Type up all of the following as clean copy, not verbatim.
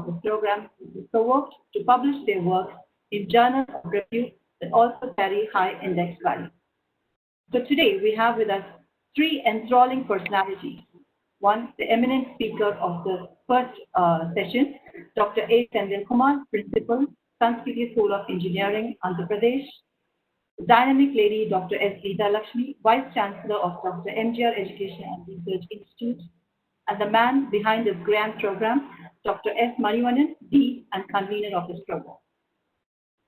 of the program is provoked to publish their work in journals of review that also carry high index value. So today we have with us three enthralling personalities. One, the eminent speaker of the first session, Dr. A. Sendil Kumar, Principal, Sanskriti School of Engineering, Andhra Pradesh. The dynamic lady, Dr. S. Geeta Lakshmi, Vice Chancellor of Dr. MGR Education and Research Institute. And the man behind this grand program, Dr. S. Manivannan, Dean and Convener of this program.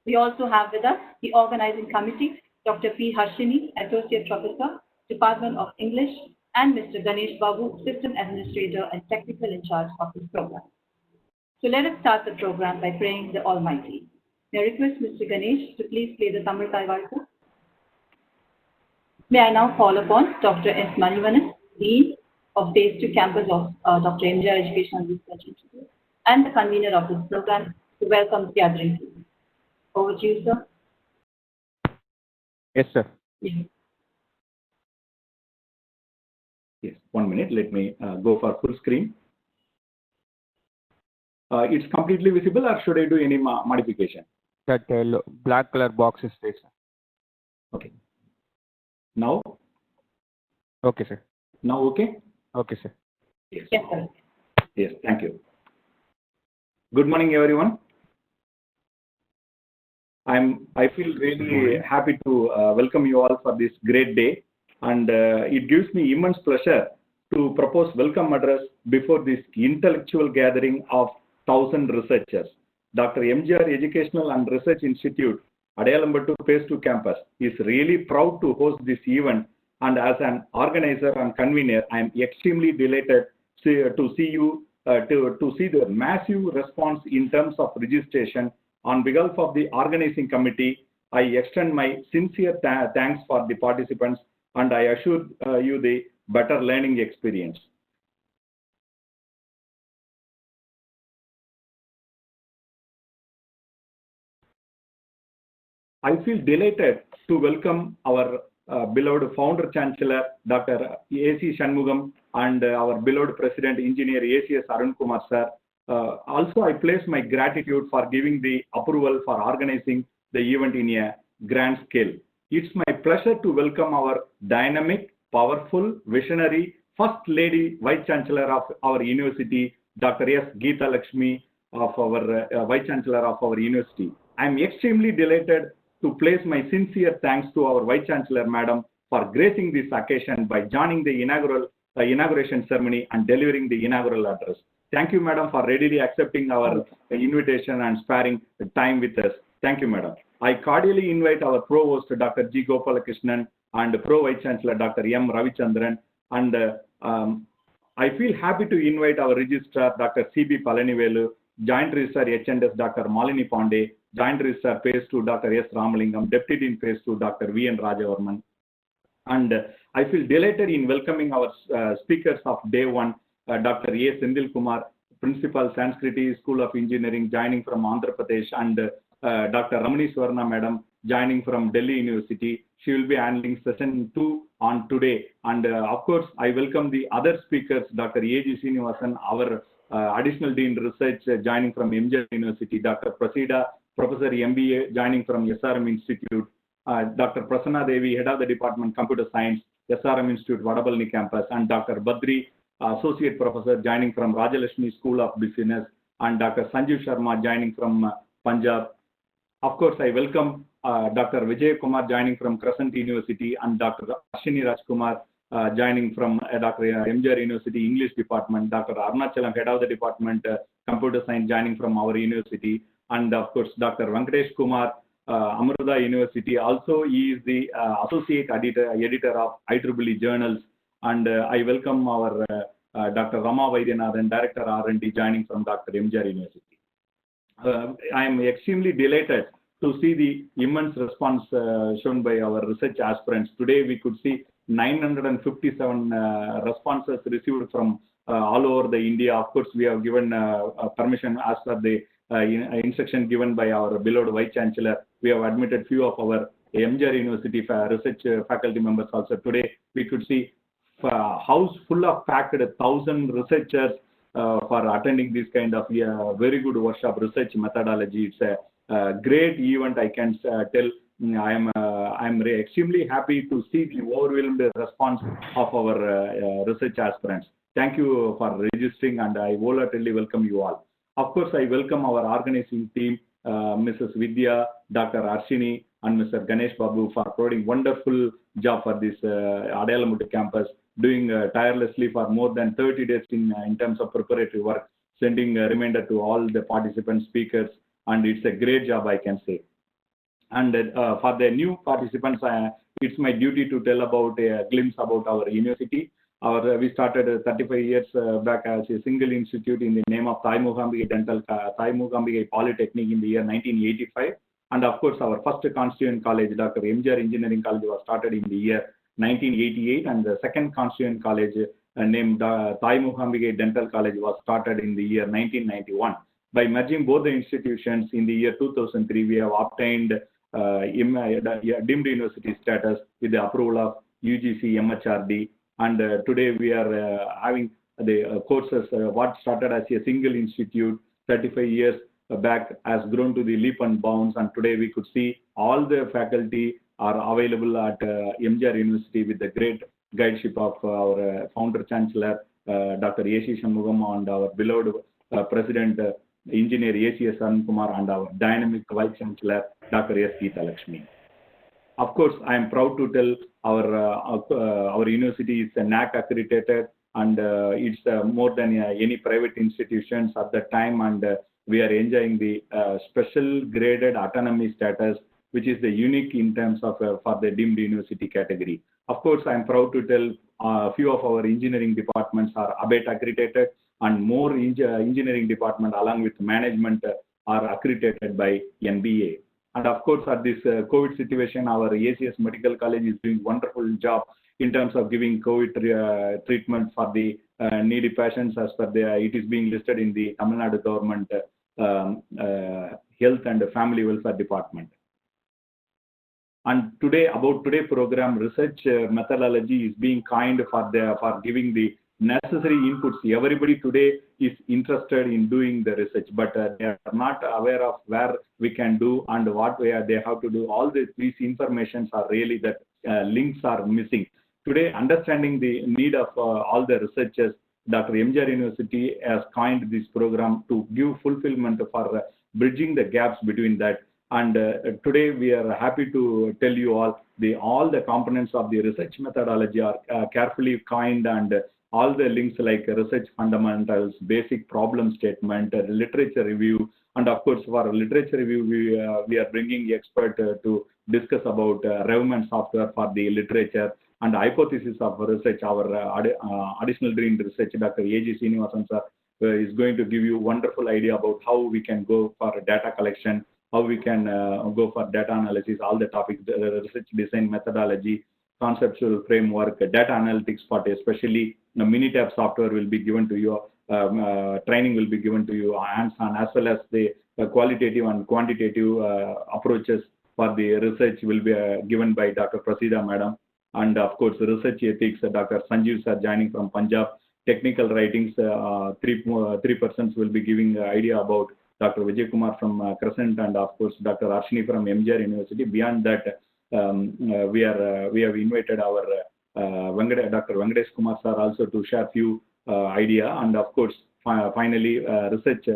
We also have with us the organizing committee, Dr. P. Harshini, Associate Professor, Department of English, and Mr. Ganesh Babu, System Administrator and Technical in charge of this program. So let us start the program by praying the Almighty. May I request Mr. Ganesh to please play the Tamil Taivalku. May I now call upon Dr. S. Manivannan, Dean of Phase 2 Campus of Dr. MGR Education and Research Institute, and the convener of this program to welcome the gathering. Over to you, sir. Yes, sir. Yes. Yes, 1 minute. Let me go for full screen. It's completely visible, or should I do any modification? That black color box is there, sir. Okay. Now? Okay, sir. Now okay? Okay, sir. Yes. Yes, sir. Yes, thank you. Good morning, everyone. I feel really happy to welcome you all for this great day, and it gives me immense pleasure to propose welcome address before this intellectual gathering of 1,000 researchers. Dr. MGR Educational and Research Institute, Adayalambattu Phase 2 Campus, is really proud to host this event, and as an organizer and convener, I am extremely delighted to see the massive response in terms of registration. On behalf of the organizing committee, I extend my sincere thanks for the participants, and I assure you the better learning experience. I feel delighted to welcome our beloved founder chancellor, Dr. A.C. Shanmugam, and our beloved president, engineer A.C.S. Arun Kumar sir. Also, I place my gratitude for giving the approval for organizing the event in a grand scale. It's my pleasure to welcome our dynamic, powerful, visionary First Lady Vice Chancellor of our university, Dr. S. Geeta Lakshmi, of our Vice Chancellor of our university. I'm extremely delighted to place my sincere thanks to our Vice Chancellor, Madam, for gracing this occasion by joining the inauguration ceremony and delivering the inaugural address. Thank you, Madam, for readily accepting our invitation and sparing time with us. Thank you, Madam. I cordially invite our Provost, Dr. G. Gopalakrishnan, and Pro Vice Chancellor, Dr. M. Ravichandran, and I feel happy to invite our Registrar, Dr. C.B. Palanivelu, Joint Registrar H&S, Dr. Malini Pandey, Joint Registrar Phase 2, Dr. S. Ramalingam, Deputy Dean Phase 2, Dr. V. N. Rajavarman. And I feel delighted in welcoming our speakers of day one, Dr. A. Sendil Kumar, Principal, Sanskriti School of Engineering, joining from Andhra Pradesh, and Dr. Ramani Swarna Madam, joining from Delhi University. She will be handling session 2 on today. And of course, I welcome the other speakers, Dr. A.G. Srinivasan, our Additional Dean Research, joining from MGR University, Dr. Prasida, Professor MBA, joining from SRM Institute, Dr. Prasanna Devi, Head of the Department Computer Science, SRM Institute, Vadabalni Campus, and Dr. Badri, Associate Professor, joining from Rajalakshmi School of Business, and Dr. Sanjeev Sharma, joining from Punjab. Of course, I welcome Dr. Vijay Kumar, joining from Crescent University, and Dr. Ashini Rajkumar, joining from Dr. MGR University English Department, Dr. Arunachalam, Head of the Department Computer Science, joining from our university, and of course, Dr. Venkatesh Kumar, Amruta University. Also, he is the Associate Editor of IEEE Journals, and I welcome our Dr. Rama Vaidyanathan, Director R&D, joining from Dr. MGR University. I am extremely delighted to see the immense response shown by our research aspirants. Today, we could see 957 responses received from all over the India. Of course, we have given permission as per the instruction given by our beloved Vice Chancellor. We have admitted few of our MGR University research faculty members also. Today, we could see house full of packed 1,000 researchers for attending this kind of very good workshop research methodology. It's a great event, I can tell. I'm extremely happy to see the overwhelmed response of our research aspirants. Thank you for registering, and I wholeheartedly welcome you all. Of course, I welcome our organizing team, Mrs. Vidya, Dr. Arshini, and Mr. Ganesh Babu for providing wonderful job for this Adayalamuttu campus, doing tirelessly for more than 30 days in terms of preparatory work, sending a reminder to all the participant speakers, and it's a great job, I can say. And for the new participants, it's my duty to tell about a glimpse about our university. We started 35 years back as a single institute in the name of Thai Mookambika Polytechnic in the year 1985. And of course, our first constituent college, Dr. MGR Engineering College, was started in the year 1988. And the second constituent college named Thai Mookambika Dental College was started in the year 1991. By merging both the institutions in the year 2003, we have obtained deemed university status with the approval of UGC MHRD. And today we are having the courses what started as a single institute 35 years back has grown to the leap and bounds, and today we could see all the faculty are available at MGR University with the great guideship of our founder chancellor Dr. A.C. Shanmugam and our beloved President Engineer A.C.S. Arun Kumar and our dynamic Vice Chancellor Dr. S. Geeta Lakshmi. Of course, I am proud to tell our university is NAAC accredited, and it's more than any private institutions at the time, and we are enjoying the special graded autonomy status, which is the unique in terms of for the deemed university category. Of course, I am proud to tell a few of our engineering departments are ABET accredited, and more engineering department along with management are accredited by NBA. And of course, at this COVID situation, our ACS Medical College is doing wonderful job in terms of giving COVID treatment for the needy patients as per it is being listed in the Tamil Nadu government Health and Family Welfare Department. And today, about today program, research methodology is being kind for giving the necessary inputs. Everybody today is interested in doing the research, but they are not aware of where we can do and what way they have to do. All these informations are really that links are missing. Today, understanding the need of all the researchers, Dr. MGR University has coined this program to give fulfillment for bridging the gaps between that. And today we are happy to tell you all the components of the research methodology are carefully coined, and all the links like research fundamentals, basic problem statement, literature review, and of course for literature review we are bringing expert to discuss about relevant software for the literature and hypothesis of research. Our additional dean research, Dr. A.G. Srinivasan sir, is going to give you wonderful idea about how we can go for data collection, how we can go for data analysis, all the topics, research design methodology, conceptual framework, data analytics part, especially Minitab software will be given to you, training will be given to you hands-on, as well as the qualitative and quantitative approaches for the research will be given by Dr. Prasida Madam. And of course, research ethics, Dr. Sanjeev sir joining from Punjab. Technical writings, three persons will be giving idea about Dr. Vijay Kumar from Crescent, and of course, Dr. Arshini from MGR University. Beyond that, we have invited our Dr. Venkatesh Kumar sir also to share few idea, and of course finally research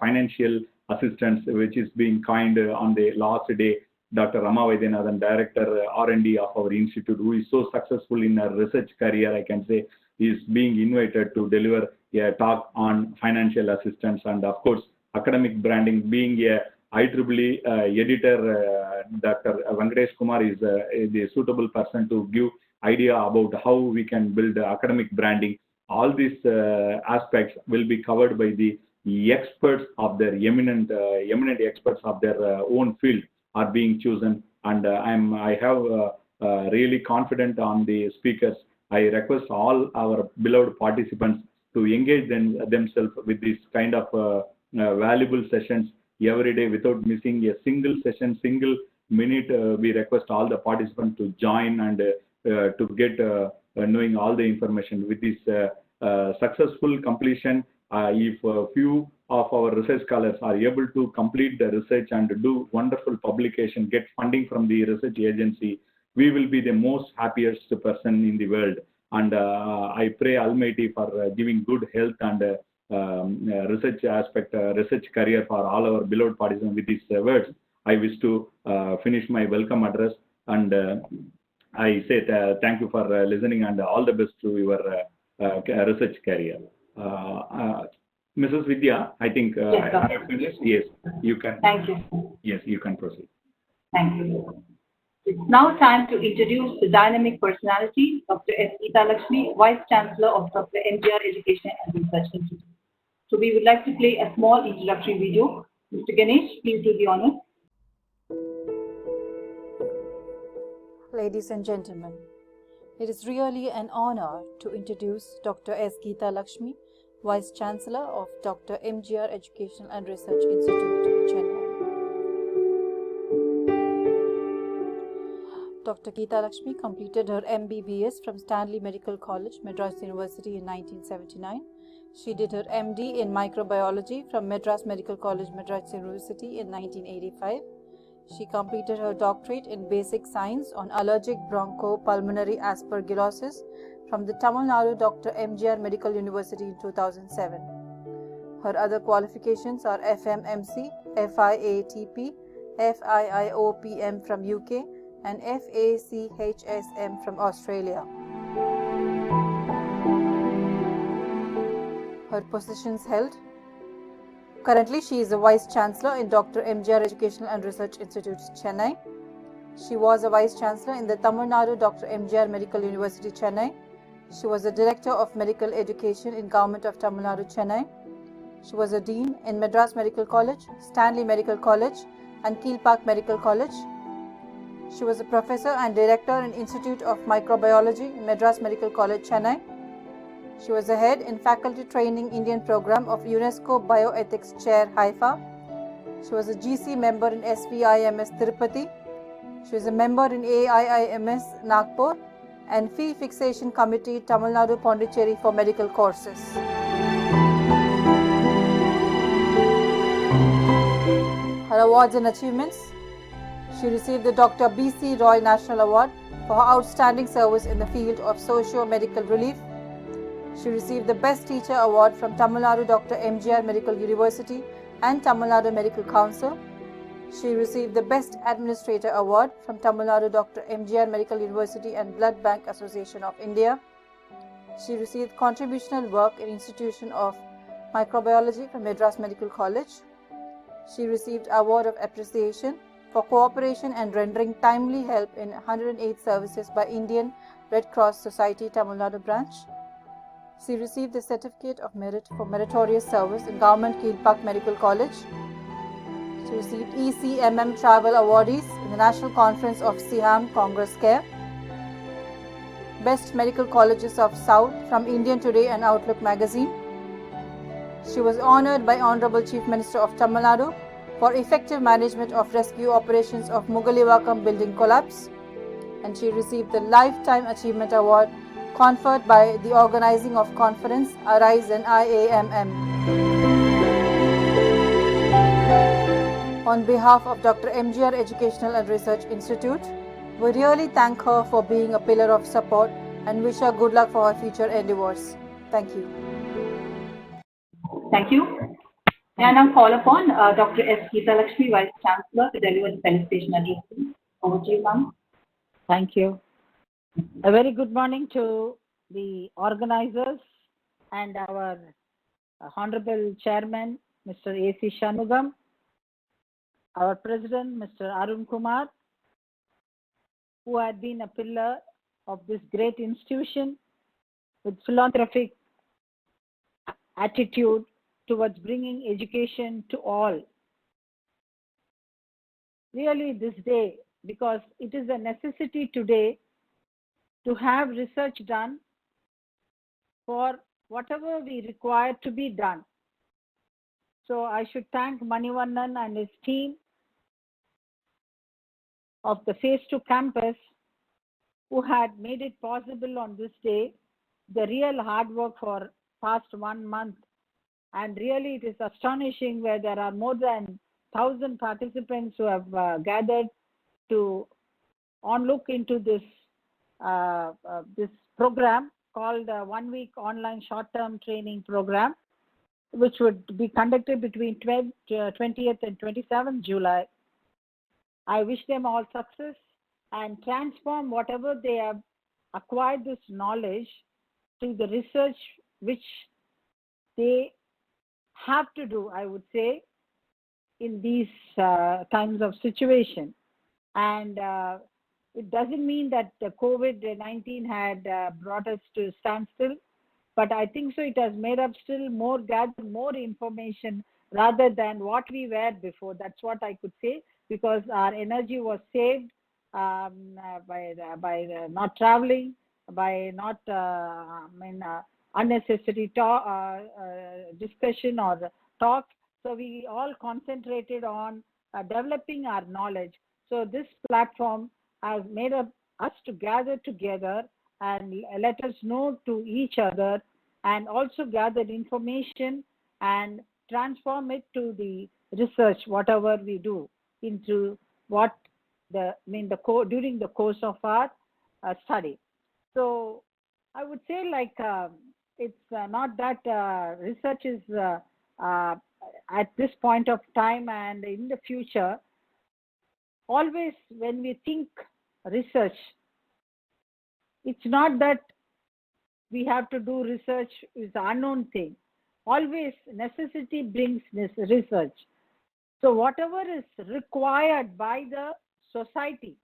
financial assistance, which is being kind on the last day. Dr. Rama Vaidyanathan, Director R&D of our institute, who is so successful in her research career, I can say, is being invited to deliver a talk on financial assistance. And of course, academic branding, being a IEEE editor, Dr. Venkatesh Kumar is the suitable person to give idea about how we can build academic branding. All these aspects will be covered by the experts of their eminent experts of their own field are being chosen. And I have really confident on the speakers. I request all our beloved participants to engage themselves with this kind of valuable sessions every day without missing a single session, single minute. We request all the participants to join and to get knowing all the information. With this successful completion, if a few of our research scholars are able to complete the research and do wonderful publication, get funding from the research agency, we will be the most happiest person in the world. And I pray Almighty for giving good health and research aspect, research career for all our beloved participants. With these words, I wish to finish my welcome address, and I say thank you for listening, and all the best to your research career. Mrs. Vidya, I think Yes, I have finished. Yes, you can. Thank you. Yes, you can proceed. Thank you. It's now time to introduce the dynamic personality, Dr. S. Geeta Lakshmi, Vice Chancellor of Dr. MGR Education and Research Institute. So we would like to play a small introductory video. Mr. Ganesh, please do the honor. Ladies and gentlemen, it is really an honor to introduce Dr. S. Geeta Lakshmi, Vice Chancellor of Dr. MGR Education and Research Institute, Chennai. Dr. Geeta Lakshmi completed her MBBS from Stanley Medical College, Madras University in 1979. She did her MD in microbiology from Madras Medical College, Madras University in 1985. She completed her doctorate in basic science on allergic bronchopulmonary aspergillosis from the Tamil Nadu Dr. MGR Medical University in 2007. Her other qualifications are FMMC, FIATP, FIIOPM from UK, and FACHSM from Australia. Her positions held. Currently, she is a Vice Chancellor in Dr. MGR Educational and Research Institute, Chennai. She was a Vice Chancellor in the Tamil Nadu Dr. MGR Medical University, Chennai. She was a Director of Medical Education in Government of Tamil Nadu, Chennai. She was a Dean in Madras Medical College, Stanley Medical College, and Keel Park Medical College. She was a Professor and Director in Institute of Microbiology in Madras Medical College, Chennai. She was a Head in Faculty Training Indian Program of UNESCO Bioethics Chair, Haifa. She was a GC member in SVIMS Tirupati. She was a member in AIIMS Nagpur and Fee Fixation Committee, Tamil Nadu Pondicherry for medical courses. Her awards and achievements. She received the Dr. B.C. Roy National Award for her outstanding service in the field of socio-medical relief. She received the Best Teacher Award from Tamil Nadu Dr. MGR Medical University and Tamil Nadu Medical Council. She received the Best Administrator Award from Tamil Nadu Dr. MGR Medical University and Blood Bank Association of India. She received Contributional Work in Institution of Microbiology from Madras Medical College. She received Award of Appreciation for cooperation and rendering timely help in 108 services by Indian Red Cross Society, Tamil Nadu branch. She received the Certificate of Merit for Meritorious Service in Government Keel Park Medical College. She received ECMM Travel Awardees in the National Conference of SIHAM Congress Care. Best Medical Colleges of South from Indian Today and Outlook magazine. She was honoured by Honourable Chief Minister of Tamil Nadu for effective management of rescue operations of Mugalivakkam building collapse, and she received the Lifetime Achievement Award conferred by the organizing of conference Arise and IAMM. On behalf of Dr. MGR Educational and Research Institute, we really thank her for being a pillar of support and wish her good luck for her future endeavors. Thank you. Thank you. And I call upon Dr. S. Geeta Lakshmi, Vice Chancellor, to deliver the felicitation address. Over to you, ma'am. Thank you. A very good morning to the organizers and our Honorable Chairman, Mr. A.C. Shanmugam, our President, Mr. Arun Kumar, who had been a pillar of this great institution with philanthropic attitude towards bringing education to all. Really this day, because it is a necessity today to have research done for whatever we require to be done. So I should thank Manivannan and his team of the Phase 2 campus who had made it possible on this day, the real hard work for past 1 month And really, it is astonishing where there are more than 1,000 participants who have gathered to look into this this program called 1 week online short-term training program, which would be conducted between 20th and 27th July. I wish them all success and transform whatever they have acquired this knowledge to the research which they have to do, I would say, in these times of situation. And it doesn't mean that the COVID-19 had brought us to standstill, but I think so it has made us still more gather more information rather than what we were before. That's what I could say, because our energy was saved by not traveling, by not unnecessary discussion or talk. So we all concentrated on developing our knowledge. So this platform has made us to gather together and let us know to each other, and also gather information and transform it to the research, whatever we do, into what during the course of our study. So I would say, like, it's not that research is at this point of time and in the future. Always when we think research, it's not that we have to do research is the unknown thing. Always necessity brings this research. So whatever is required by the society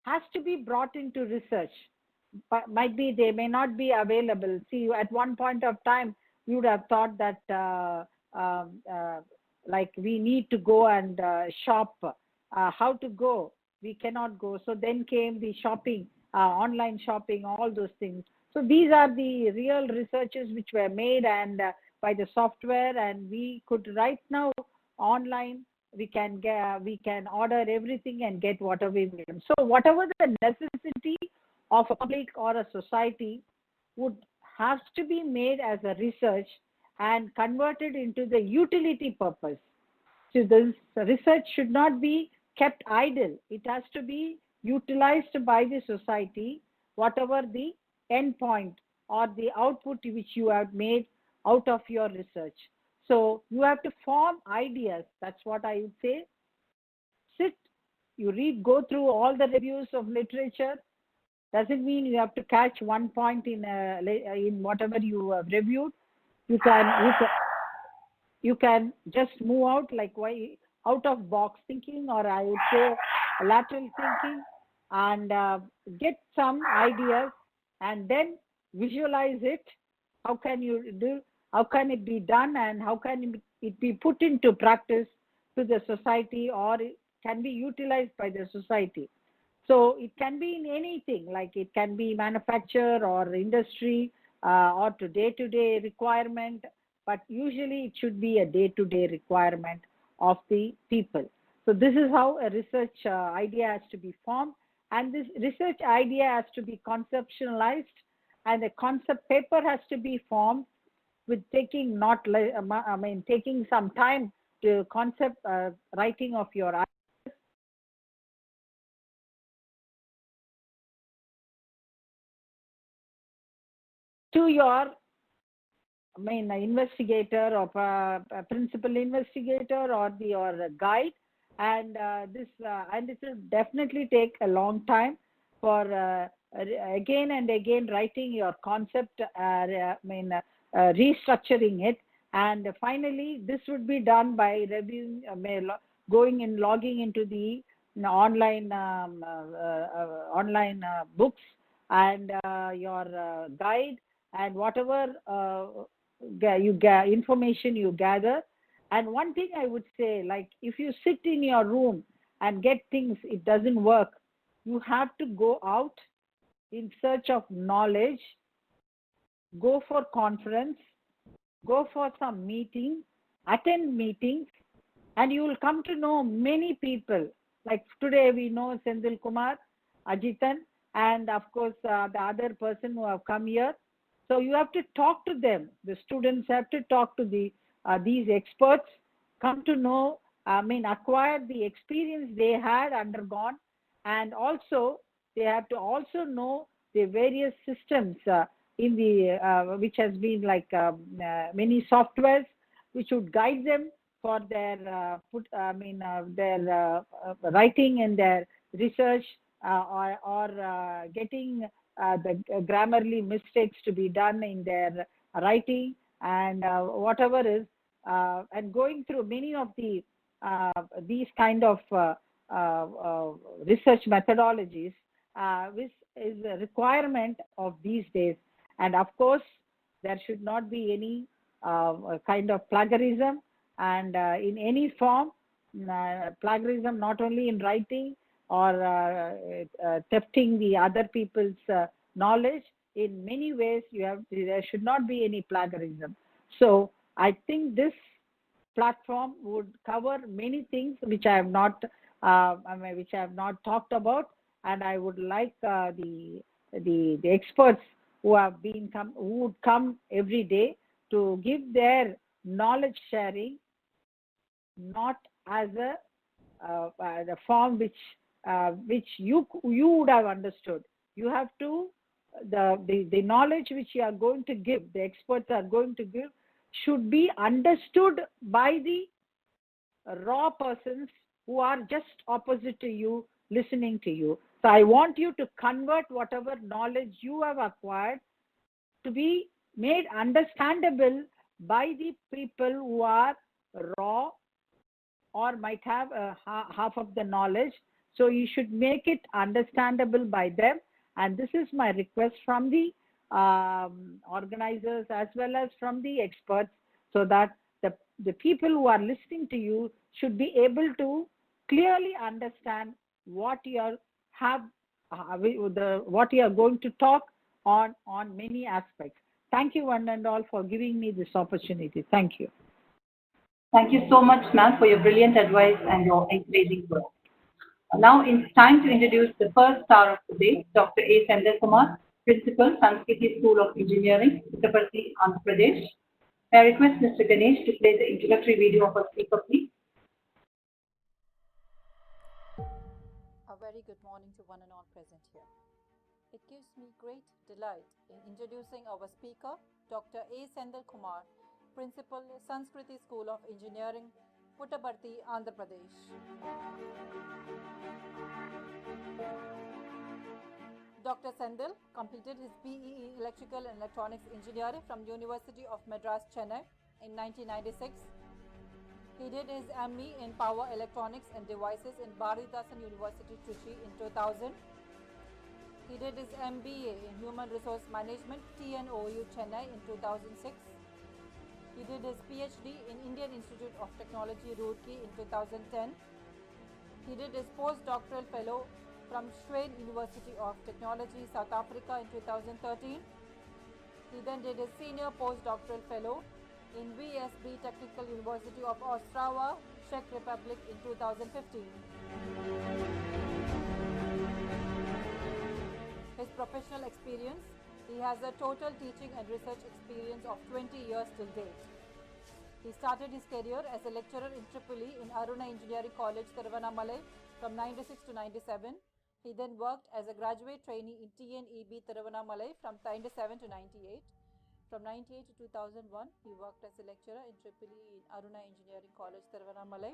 has to be brought into research. But might be they may not be available. See, at one point of time, you would have thought that like we need to go and shop. How to go? We cannot go. So then came the shopping, online shopping, all those things. So these are the real researches which were made and by the software, and we could right now online we can order everything and get whatever we need. So whatever the necessity of a public or a society would have to be made as a research and converted into the utility purpose. So this research should not be kept idle. It has to be utilized by the society, whatever the end point or the output which you have made out of your research. So you have to form ideas. That's what I would say. Sit, you read, go through all the reviews of literature. Doesn't mean you have to catch one point in whatever you have reviewed. You can just move out, like out of box thinking, or I would say lateral thinking, and get some ideas and then visualize it. How can you do? How can it be done, and how can it be put into practice to the society, or it can be utilized by the society? So it can be in anything, like it can be manufacture or industry or to day-to-day requirement, but usually it should be a day-to-day requirement of the people. So this is how a research idea has to be formed, and this research idea has to be conceptualized, and a concept paper has to be formed with taking taking some time to concept writing of your ideas. To your investigator or principal investigator or your guide, and this will definitely take a long time for again and again writing your concept, restructuring it, and finally this would be done by reviewing, logging into the online books and your guide and whatever information you gather. And one thing I would say, like, if you sit in your room and get things, it doesn't work, you have to go out in search of knowledge, go for conference, go for some meeting, attend meetings, and you will come to know many people. Like today we know Senthil Kumar, Ajitan, and of course the other person who have come here. So you have to talk to them. The students have to talk to these experts, come to know, acquire the experience they had undergone, and also they have to also know the various systems in the which has been like many softwares which would guide them for their writing and their research or getting the grammarly mistakes to be done in their writing and whatever is and going through many of these kind of research methodologies which is a requirement of these days. And of course there should not be any kind of plagiarism and in any form plagiarism, not only in writing or thefting the other people's knowledge. In many ways there should not be any plagiarism. So I think this platform would cover many things which I have not talked about, and I would like the experts who would come every day to give their knowledge sharing, not as the form which you would have understood. You have to the knowledge which you are going to give, the experts are going to give, should be understood by the raw persons who are just opposite to you, listening to you. So I want you to convert whatever knowledge you have acquired to be made understandable by the people who are raw or might have half of the knowledge. So you should make it understandable by them. And this is my request from the organizers as well as from the experts, so that the people who are listening to you should be able to clearly understand what you are going to talk on many aspects. Thank you one and all for giving me this opportunity. Thank you. Thank you so much, ma'am, for your brilliant advice and your encouraging work. Now it's time to introduce the first star of the day, Dr. A. Sendil Kumar, Principal, Sanskriti School of Engineering, Puttaparthi, Andhra Pradesh. I request Mr. Ganesh to play the introductory video of our speaker, please. A very good morning to one and all present here. It gives me great delight in introducing our speaker, Dr. A. Sendil Kumar, Principal, Sanskriti School of Engineering, Puttaparthi, Andhra Pradesh. Dr. Sendil completed his BE Electrical and Electronics Engineering from University of Madras, Chennai in 1996. He did his ME in Power Electronics and Devices in Bharathidasan University, Trichy in 2000. He did his MBA in Human Resource Management, TNOU, Chennai in 2006. He did his PhD in Indian Institute of Technology, Roorkee in 2010. He did his postdoctoral fellow from Schwedt University of Technology, South Africa in 2013. He then did his senior postdoctoral fellow in VSB Technical University of Ostrava, Czech Republic in 2015. His professional experience: he has a total teaching and research experience of 20 years till date. He started his career as a lecturer in EEE in Aruna Engineering College, Tiruvannamalai from 96 to 97. He then worked as a graduate trainee in TNEB Tiruvannamalai from 97 to 98. From 98 to 2001, he worked as a lecturer in EEE in Aruna Engineering College, Tiruvannamalai.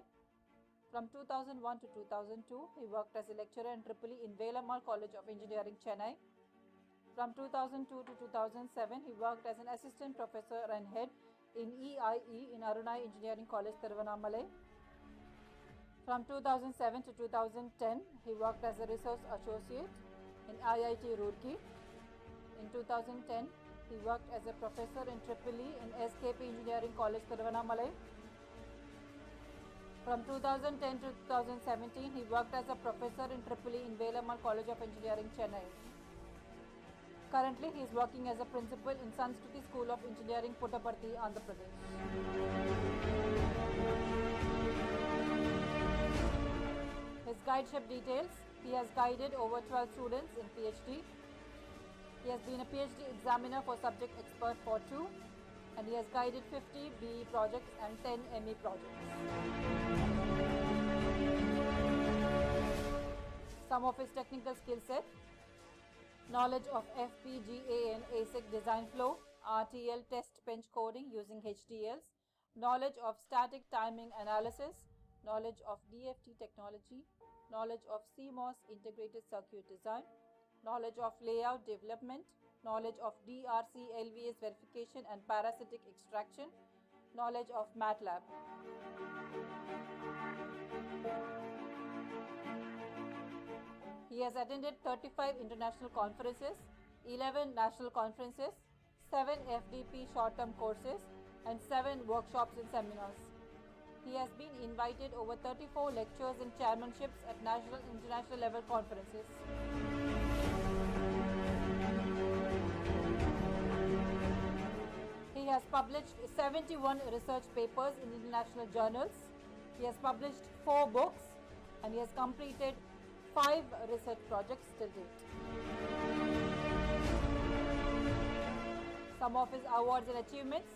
From 2001 to 2002, he worked as a lecturer in EEE in Velamal College of Engineering, Chennai. From 2002 to 2007, he worked as an assistant professor and head in EIE in Aruna Engineering College, Tiruvannamalai. From 2007 to 2010, he worked as a research associate in IIT Roorkee. In 2010, he worked as a professor in EEE in SKP Engineering College, Tiruvannamalai. From 2010 to 2017, he worked as a professor in EEE in Velamal College of Engineering, Chennai. Currently, he is working as a principal in Sanskriti School of Engineering, Puttaparthi, Andhra Pradesh. His guideship details: he has guided over 12 students in PhD. He has been a PhD examiner for Subject Expert for 2, and he has guided 50 BE projects and 10 ME projects. Some of his technical skill set: knowledge of FPGA and ASIC design flow, RTL test bench coding using HDLs, knowledge of static timing analysis, knowledge of DFT technology, knowledge of CMOS integrated circuit design, knowledge of layout development, knowledge of DRC LVS verification and parasitic extraction, knowledge of MATLAB. He has attended 35 international conferences, 11 national conferences, 7 FDP short-term courses, and 7 workshops and seminars. He has been invited over 34 lectures and chairmanships at national and international level conferences. He has published 71 research papers in international journals. He has published 4 books, and he has completed 5 research projects till date. Some of his awards and achievements: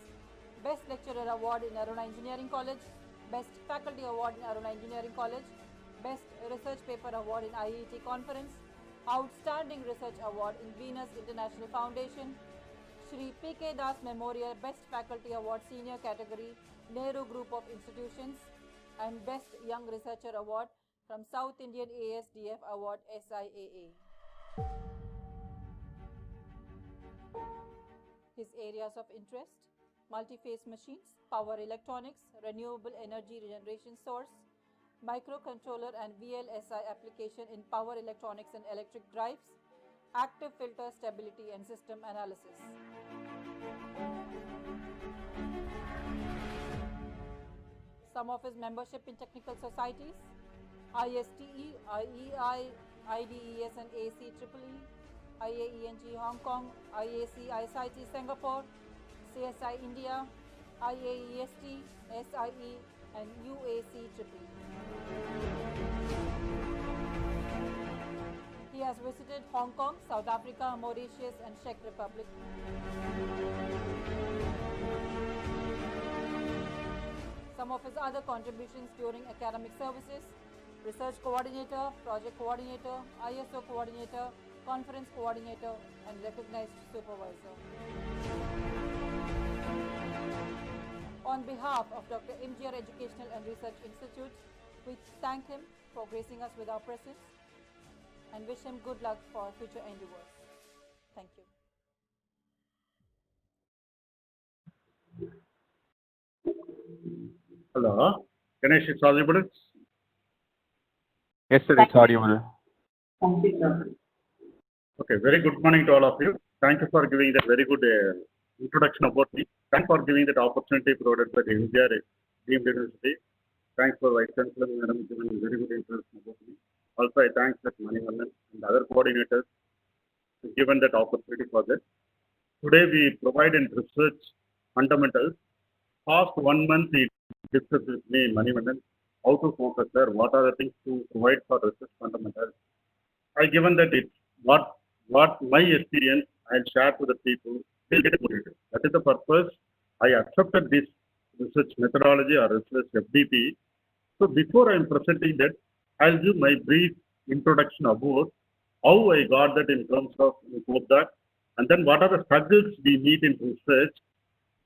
Best Lecturer Award in Aruna Engineering College, Best Faculty Award in Aruna Engineering College, Best Research Paper Award in IET Conference, Outstanding Research Award in Venus International Foundation, Shri P.K. Das Memorial Best Faculty Award Senior Category, Nehru Group of Institutions, and Best Young Researcher Award from South Indian ASDF Award SIAA. His areas of interest: multi-phase machines, power electronics, renewable energy regeneration source, microcontroller and VLSI application in power electronics and electric drives, active filter stability and system analysis. Some of his membership in technical societies: ISTE, IEI, IDES and ACEEE, IAENG Hong Kong, IAC ISIT Singapore, CSI India, IAEST, SIE and UACEEE. He has visited Hong Kong, South Africa, Mauritius and Czech Republic. Some of his other contributions during academic services: research coordinator, project coordinator, ISO coordinator, conference coordinator and recognized supervisor. On behalf of Dr. MGR Educational and Research Institute, we thank him for gracing us with our presence and wish him good luck for future endeavors. Thank you. Hello, Ganesh, it's audible? Yes, sir, it's audible. Thank you, sir. Okay, very good morning to all of you. Thank you for giving that very good introduction about me. Thanks for giving that opportunity provided by the MGR Deemed University. Thanks for Vice Chancellor Madam giving a very good introduction about me. Also, I thank that Manivandan and the other coordinators given that opportunity for that. Today, we provide in research fundamentals. Past 1 month, we discussed with me, Manivandan, how to focus there, what are the things to provide for research fundamentals. I given that it's what my experience I'll share to the people, they'll get motivated. That is the purpose I accepted this research methodology or research FDP. So before I'm presenting that, I'll give my brief introduction about how I got that in terms of that, and then what are the struggles we meet in research.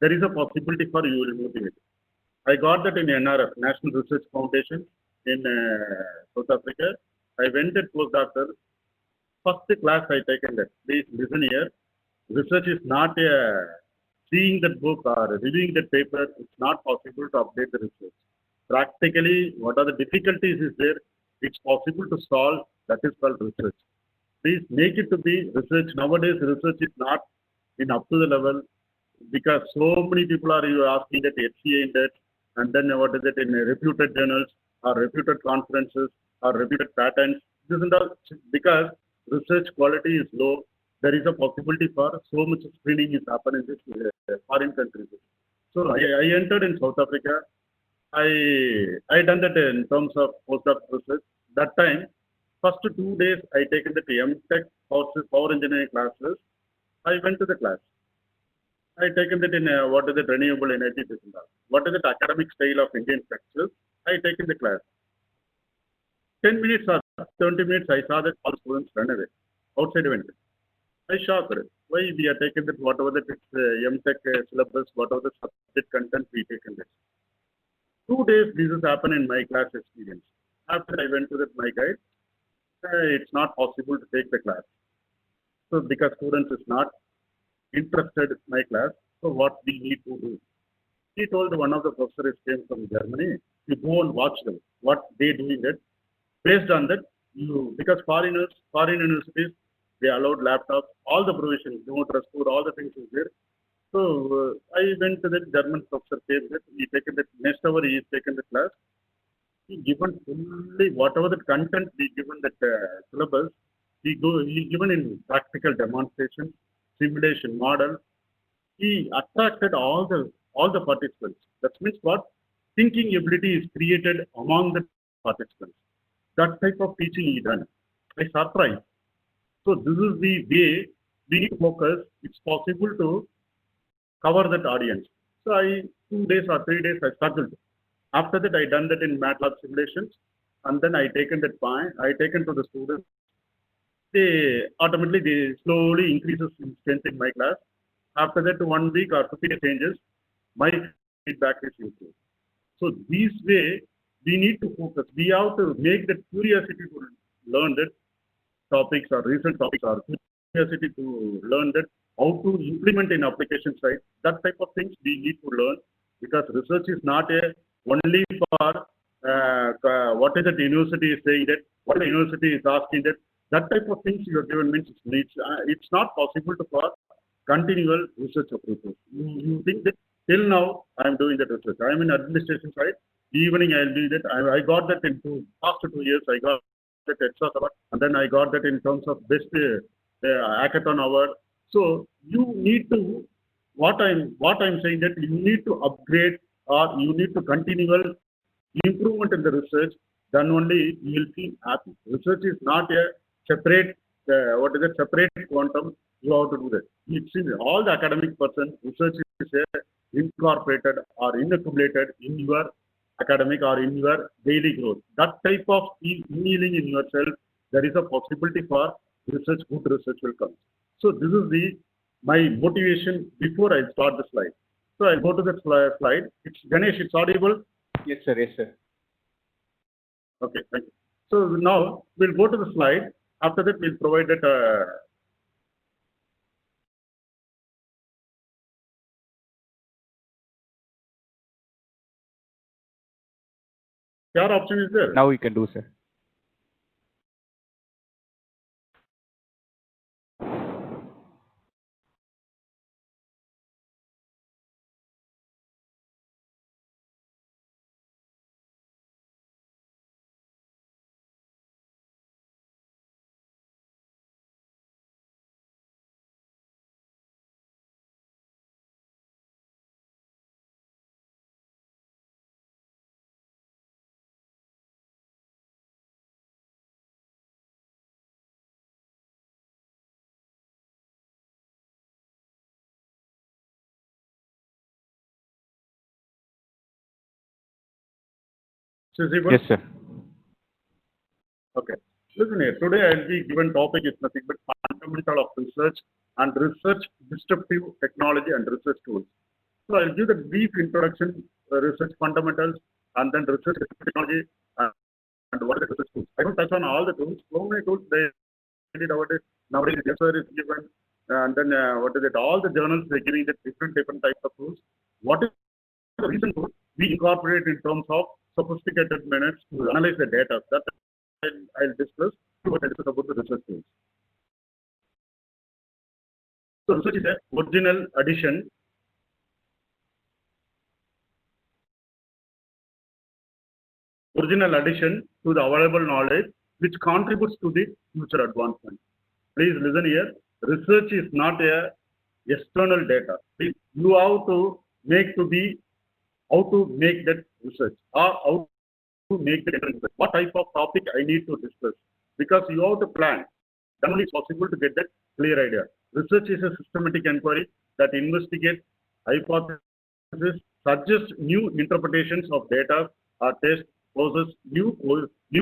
There is a possibility for you will motivate. I got that in NRF, National Research Foundation in South Africa. I went at postdoctor. First class I taken that. Please listen here. Research is not seeing that book or reviewing that paper. It's not possible to update the research. Practically, what are the difficulties is there? It's possible to solve. That is called research. Please make it to be research. Nowadays, research is not in up to the level because so many people are asking that HCA in that, and then what is it in reputed journals or reputed conferences or reputed patents. This is all because research quality is low. There is a possibility for so much screening is happening in this foreign countries. So I entered in South Africa. I done that in terms of postdoc research. That time, first 2 days I taken the MTech courses, power engineering classes. I went to the class. I taken that in what is it renewable energy system. What is the academic style of Indian structures? I taken the class. 10 minutes or 20 minutes, I saw that all students run away. Outside event. I shocked. Why we are taking that whatever that MTech syllabus, whatever the subject content we taken this. 2 days this has happened in my class experience. After I went to that my guide, it's not possible to take the class. So because students is not interested in my class, so what we need to do? He told one of the professors came from Germany, you go and watch them, what they doing it. Based on that, because foreign universities, they allowed laptops, all the provisions, no dress code, all the things is there. So I went to the German professor, came that he taken that next hour he is taken the class. He given fully whatever the content we given that syllabus, he given in practical demonstration, simulation model. He attracted all the participants. That means what? Thinking ability is created among the participants. That type of teaching he done. I surprised. So this is the way we need to focus. It's possible to cover that audience. So 2 days or 3 days I struggled. After that I done that in MATLAB simulations, and then I taken that point. I taken to the students. They slowly increases in strength in my class. After that 1 week or 50 days changes, my feedback is improved. So this way we need to focus. We have to make the curiosity to learn that topics or recent topics or curiosity to learn that how to implement in application side. That type of things we need to learn, because research is not only for what is the university is saying that, what the university is asking that. That type of things you are given means it's not possible to for continual research approaches. You think that till now I am doing that research. I am in administration side. Evening I will do that. I got that in past 2 years. I got that extra award, and then I got that in terms of best hackathon award. So you need to what I'm saying that you need to upgrade, or you need to continual improvement in the research. Then only you will feel happy. Research is not a separate separate quantum. You have to do that. It's in all the academic person. Research is incorporated or inaccumulated in your academic or in your daily growth. That type of healing in yourself, there is a possibility for research, good research will come. So this is my motivation before I start the slide. So I go to the slide. It's Ganesh, it's audible? Yes, sir. Yes, sir. Okay, thank you. So now we'll go to the slide. After that, we'll provide that. Share option is there. Now we can do, sir. Yes, sir. Okay. Listen here. Today I'll be given topic is nothing but fundamental of research and research disruptive technology and research tools. So I'll give the brief introduction, research fundamentals, and then research technology and what are the research tools. I will touch on all the tools. So many tools they did nowadays. Nowadays, is given, and then what is it? All the journals they're giving the different types of tools. What is the recent tool we incorporate in terms of sophisticated minutes to analyze the data? That I'll discuss about the research tools. So research is an original addition to the available knowledge which contributes to the future advancement. Please listen here. Research is not a external data. You have to make how to make that research, or how to make the research. What type of topic I need to discuss, because you have to plan. Then only it's possible to get that clear idea. Research is a systematic inquiry that investigates hypotheses, suggests new interpretations of data or tests, poses new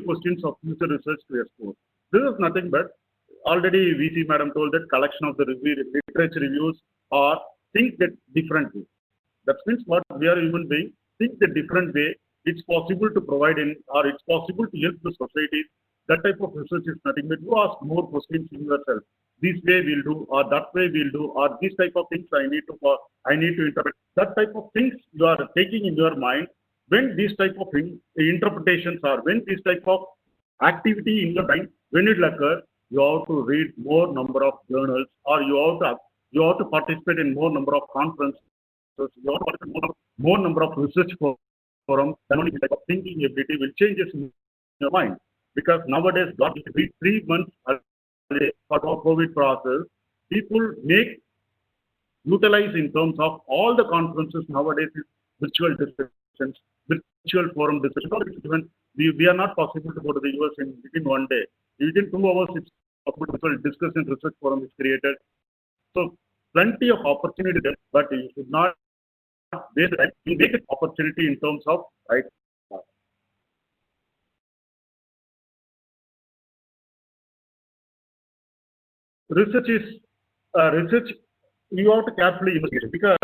questions of future research to explore. This is nothing but, already VC madam told that collection of the literature reviews or think that different way. That means what we are human beings, think the different way, it's possible to provide in, or it's possible to help the society. That type of research is nothing but you ask more questions in yourself. This way we'll do, or that way we'll do, or this type of things I need to interpret. That type of things you are taking in your mind when these type of interpretations are, when this type of activity in your mind, when it occurs, you have to read more number of journals, or you have to participate in more number of conferences, you have to participate more number of research forums, then only this type of thinking ability will change in your mind. Because nowadays, God, if you read 3 months for the COVID process, people utilize in terms of all the conferences nowadays is virtual discussions, virtual forum discussions. We are not possible to go to the US within 1 day. Within 2 hours, it's possible to discuss in research forum is created. So plenty of opportunity there, but you should not waste time. You make it opportunity in terms of right. Research is research. You have to carefully investigate because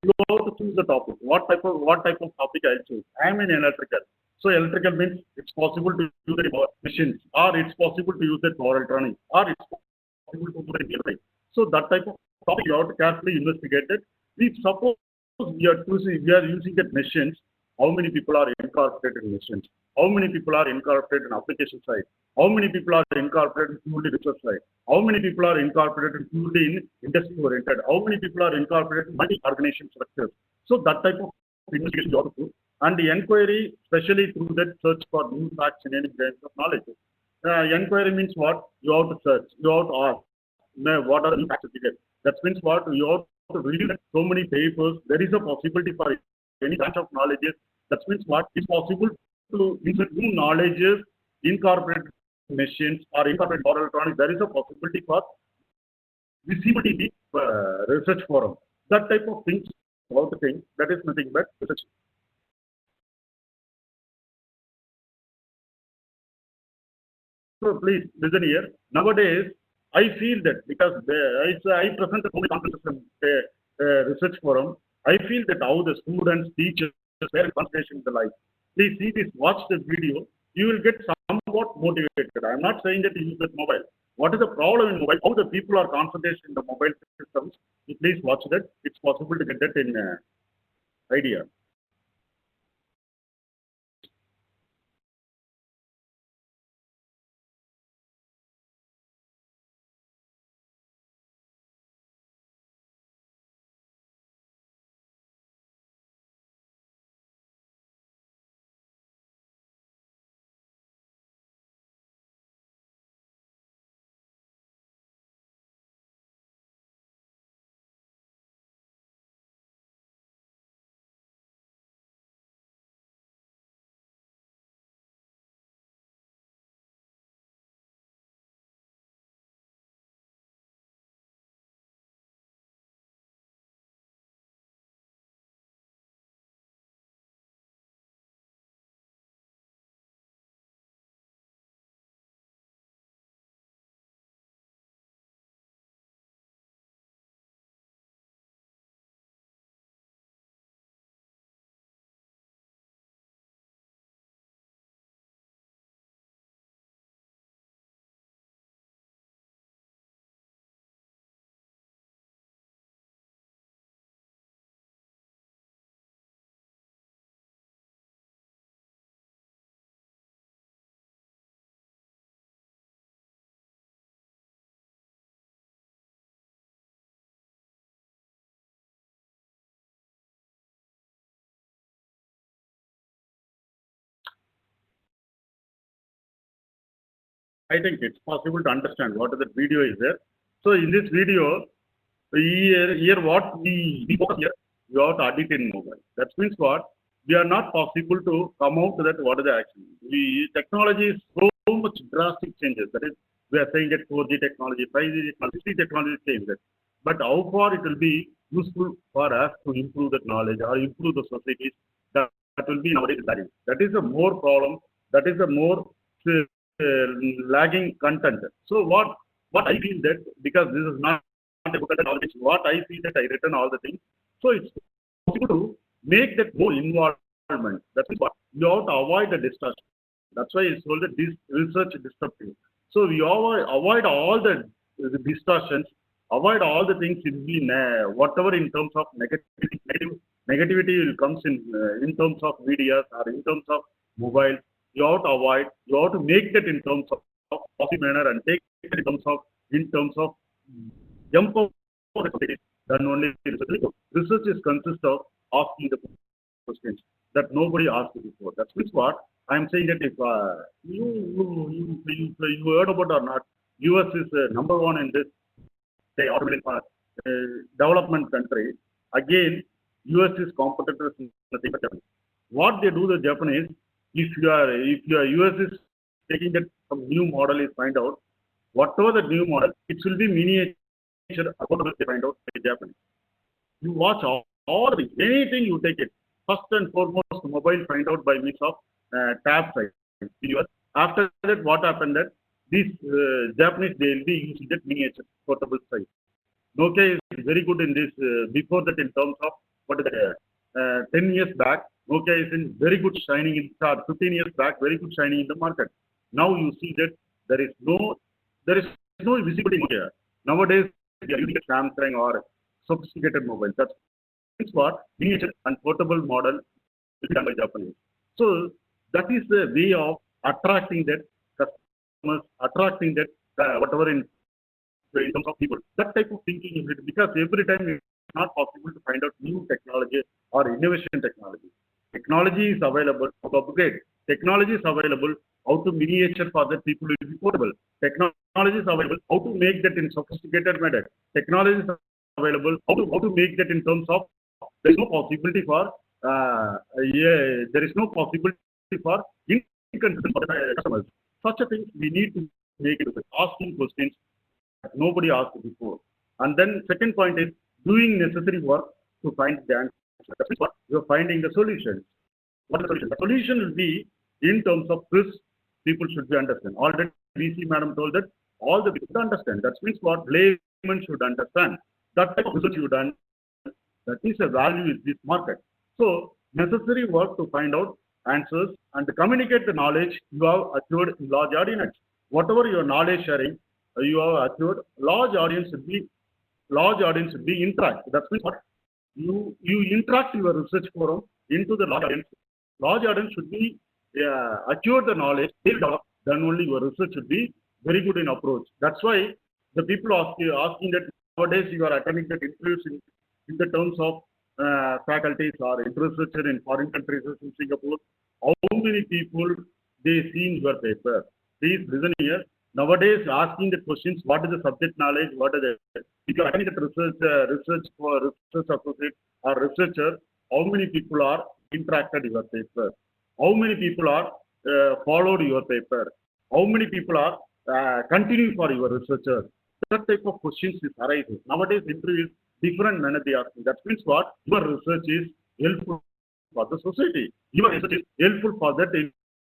you have to choose the topic. What type of topic I choose? I am in electrical, so electrical means it's possible to use the machines, or it's possible to use the power electronics, or it's possible to do it. So that type of topic you have to carefully investigate it. If suppose we are using the machines, how many people are incorporated in machines? How many people are incorporated in application side? How many people are incorporated in purely research side? How many people are incorporated purely in industry oriented? How many people are incorporated in multi-organization structures? So that type of investigation you have to do. And the inquiry, especially through that search for new facts in any branch of knowledge. Inquiry means what? You have to search. You have to ask, what are the new facts you get? That means what? You have to read so many papers. There is a possibility for any branch of knowledge. That means what? It's possible to insert new knowledges, incorporate machines or incorporate power electronics. There is a possibility for visibility in the research forum. That type of things, all the things, that is nothing but research. So please listen here. Nowadays, I feel that because I present only conferences in research forum, I feel that how the students, teachers, their concentration in the life. Please see this, watch the video. You will get somewhat motivated. I am not saying that you use that mobile. What is the problem in mobile? How the people are concentrated in the mobile systems? You please watch that. It's possible to get that in idea. I think it's possible to understand what the video is there. So in this video, here what we focus here, we have to edit in mobile. That means what? We are not possible to come out to that what is the action. Technology is so much drastic changes. That is, We are saying that 4G technology, 5G technology, 6G technology changes. But how far it will be useful for us to improve that knowledge or improve the societies, that will be nowadays lagging. That is a more problem. That is a more lagging content. So what I feel that, because this is not a book of knowledge, what I feel that I written all the things. So it's possible to make that more involvement. That is what you have to avoid the distortion. That's why it's called the research disruptive. So we avoid all the distortions, avoid all the things in whatever in terms of negativity will comes in terms of media or in terms of mobile. You have to avoid. You have to make that in terms of positive manner and take it in terms of empower the society. Then only research is consist of asking the questions that nobody asked before. That's what I'm saying, that if you heard about or not, US is number one in this development country. Again, US is competitors in the Japan. What they do, the Japanese, if your US is taking that some new model is find out, whatever the new model, it will be miniature according to find out the Japanese. You watch all the anything you take it. First and foremost, mobile find out by means of tab size. After that, what happened that these Japanese, they will be using that miniature portable size. Nokia is very good in this. Before that, in terms of what is 10 years back, Nokia is in very good shining in 15 years back, very good shining in the market. Now you see that there is no visibility in Nokia. Nowadays, they are using a Samsung or sophisticated mobile. That's what miniature and portable model is done by Japanese. So that is the way of attracting that customers, attracting that whatever in terms of people. That type of thinking is it, because every time it's not possible to find out new technology or innovation technology. Technology is available to upgrade. Technology is available how to miniature for the people will be portable. Technology is available how to make that in sophisticated manner. Technology is available how to make that in terms of there is no possibility for there is no possibility for inconsistent for the customers. Such a thing we need to make it asking questions that nobody asked before. And then second point is doing necessary work to find the answer. That is what you are finding the solutions. What is the solution? The solution will be in terms of this, people should be understand. Already VC madam told that all the people understand. That means what layman should understand. That type of research you done, that is a value in this market. So necessary work to find out answers and to communicate the knowledge you have achieved in large audience. Whatever your knowledge sharing you have achieved, large audience should be interact. That means what you interact your research forum into the large audience. Large audience should be achieve the knowledge, then only your research should be very good in approach. That's why the people asking that nowadays you are attending that interviews in the terms of faculties or researcher in foreign countries in Singapore. How many people they see in your paper? Please listen here. Nowadays, asking the questions, what is the subject knowledge? What is the if you are attending the research for research associate or researcher, how many people are interacted your paper? How many people are followed your paper? How many people are continue for your researcher? That type of questions is arising. Nowadays, interviews different manner they are asking. That means what your research is helpful for the society. Your research is helpful for that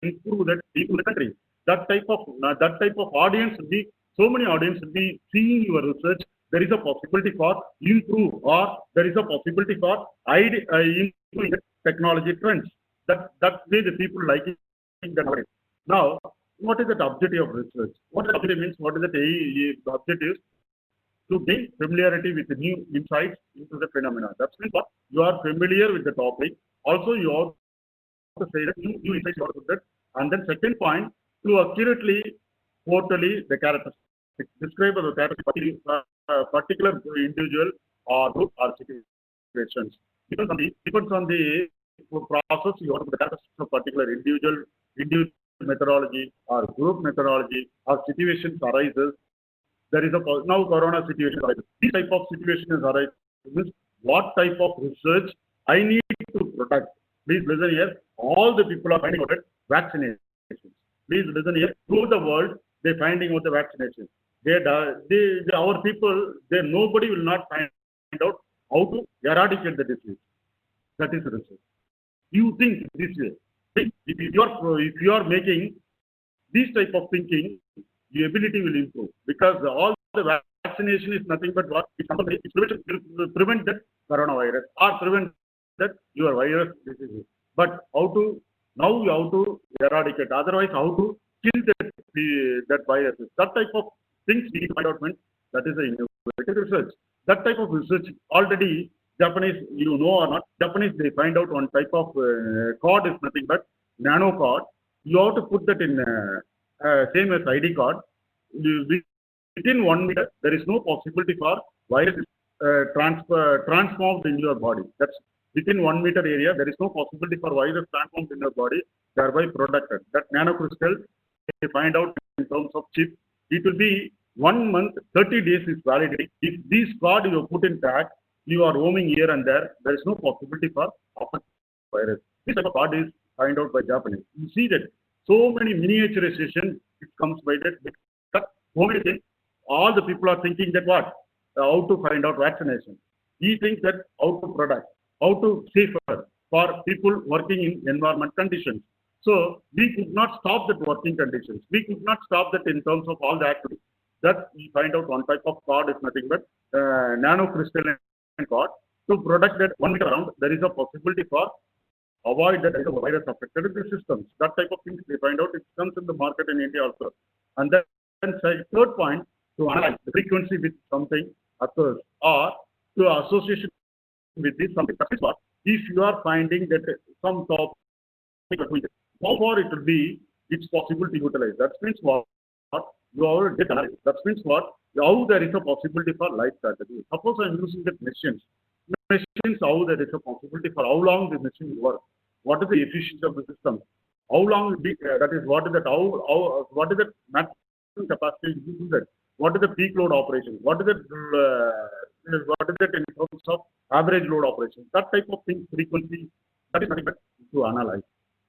improve that people in the country. That type of audience will be so many audience will be seeing your research. There is a possibility for improve or there is a possibility for improving technology trends. That way the people like it. Now, what is the objective of research? What the objective means? What is the objective? To gain familiarity with the new insights into the phenomena. That means what you are familiar with the topic. Also, you have to say that new insights out of that. And then second point, to accurately portray the characteristics, describe the characteristics of a particular individual or group or situations. Depends on the process you have to the characteristics of particular individual methodology or group methodology or situations arises. There is now corona situation arises. This type of situation is arising. What type of research I need to protect? Please listen here. All the people are finding out vaccinations. Please listen here. Through the world, they're finding out the vaccination. Our people, nobody will not find out how to eradicate the disease. That is the research. You think this way. If you are making this type of thinking, your ability will improve, because all the vaccination is nothing but what? It's prevent that coronavirus or prevent that your virus disease. But now you have to eradicate, otherwise how to kill that virus. That type of things we need to find out, that is the innovative research. That type of research already Japanese, you know or not, Japanese, they find out one type of card is nothing but nano card. You have to put that in same as ID card. Within 1 meter, there is no possibility for virus transformed in your body. That's within 1 meter area, there is no possibility for virus transformed in your body, thereby protected. That nanocrystal, they find out in terms of chip, it will be 1 month, 30 days is validity. If this card you put in tag, you are roaming here and there is no possibility for virus. This type of card is find out by Japanese. You see that so many miniaturization, it comes by that. So many things. All the people are thinking that what? How to find out vaccination. He thinks that how to product, how to safer for people working in environment conditions. So we could not stop that working conditions. We could not stop that in terms of all the activities. That we find out one type of card is nothing but nanocrystalline card. To protect that 1 meter around, there is a possibility for avoid that virus affected the systems. That type of things they find out, it comes in the market in India also. And then third point, to analyze the frequency with something occurs or to association with this something. That is what, if you are finding that some topic, how far it will be, it's possible to utilize. That means what? You already did analysis. That means what? How there is a possibility for life strategy. Suppose I am using the machines. Machines, how there is a possibility for how long the machine will work. What is the efficiency of the system? How long will be, that is what is that, what is the maximum capacity you do that? What is the peak load operation? What is it in terms of average load operation? That type of thing, frequency, that is nothing but to analyze.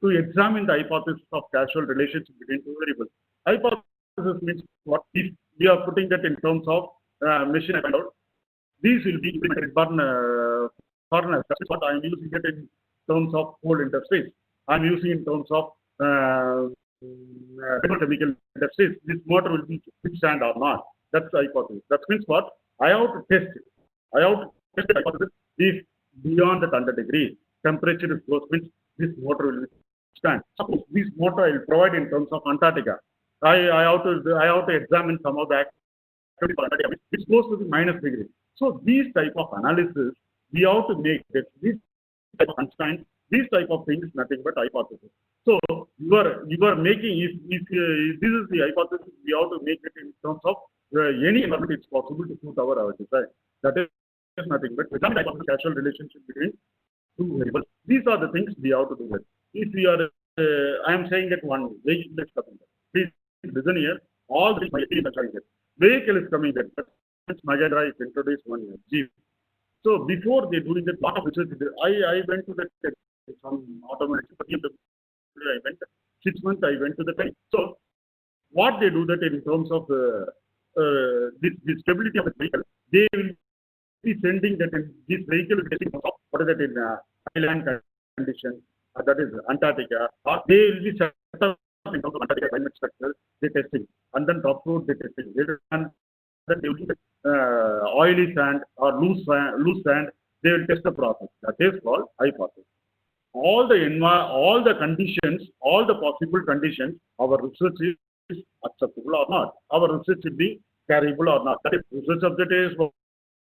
To examine the hypothesis of causal relationship between two variables. Hypothesis means what? If we are putting that in terms of machine, I find out these will be implemented furnace. That is what I am using it in terms of coal industries. I am using in terms of petrochemical industries. This motor will be withstand or not. That's the hypothesis. That means what? I have to test it. I have to test the hypothesis. If beyond the 100 degrees temperature is close, means this motor will withstand. Suppose this motor I will provide in terms of Antarctica. I have to examine some of the activity for Antarctica. It's close to the -degree. So these type of analysis we have to make this type of constraints, these type of things, nothing but hypothesis. So you are making, if this is the hypothesis, we have to make it in terms of any environment it's possible to suit our design. That is nothing but some type of causal relationship between two variables. These are the things we have to do that. If we are, I am saying that one vehicle is coming there. Please listen here. All the vehicles are coming there. Vehicle is coming there. Mahindra is introduced 1 year. Jeep. So before they doing that, lot of research, I went to that some automotive. I went 6 months. I went to the time. So what they do that in terms of this stability of the vehicle, they will be sending that in this vehicle is getting what is that in island condition, that is Antarctica, or they will be set up in terms of Antarctica climate structure, they testing, and then top road they testing, and then they will use oily sand or loose sand, they will test the process. That is called hypothesis. All the conditions, all the possible conditions, our research is acceptable or not. Our research will be carryable or not. That is, research objective is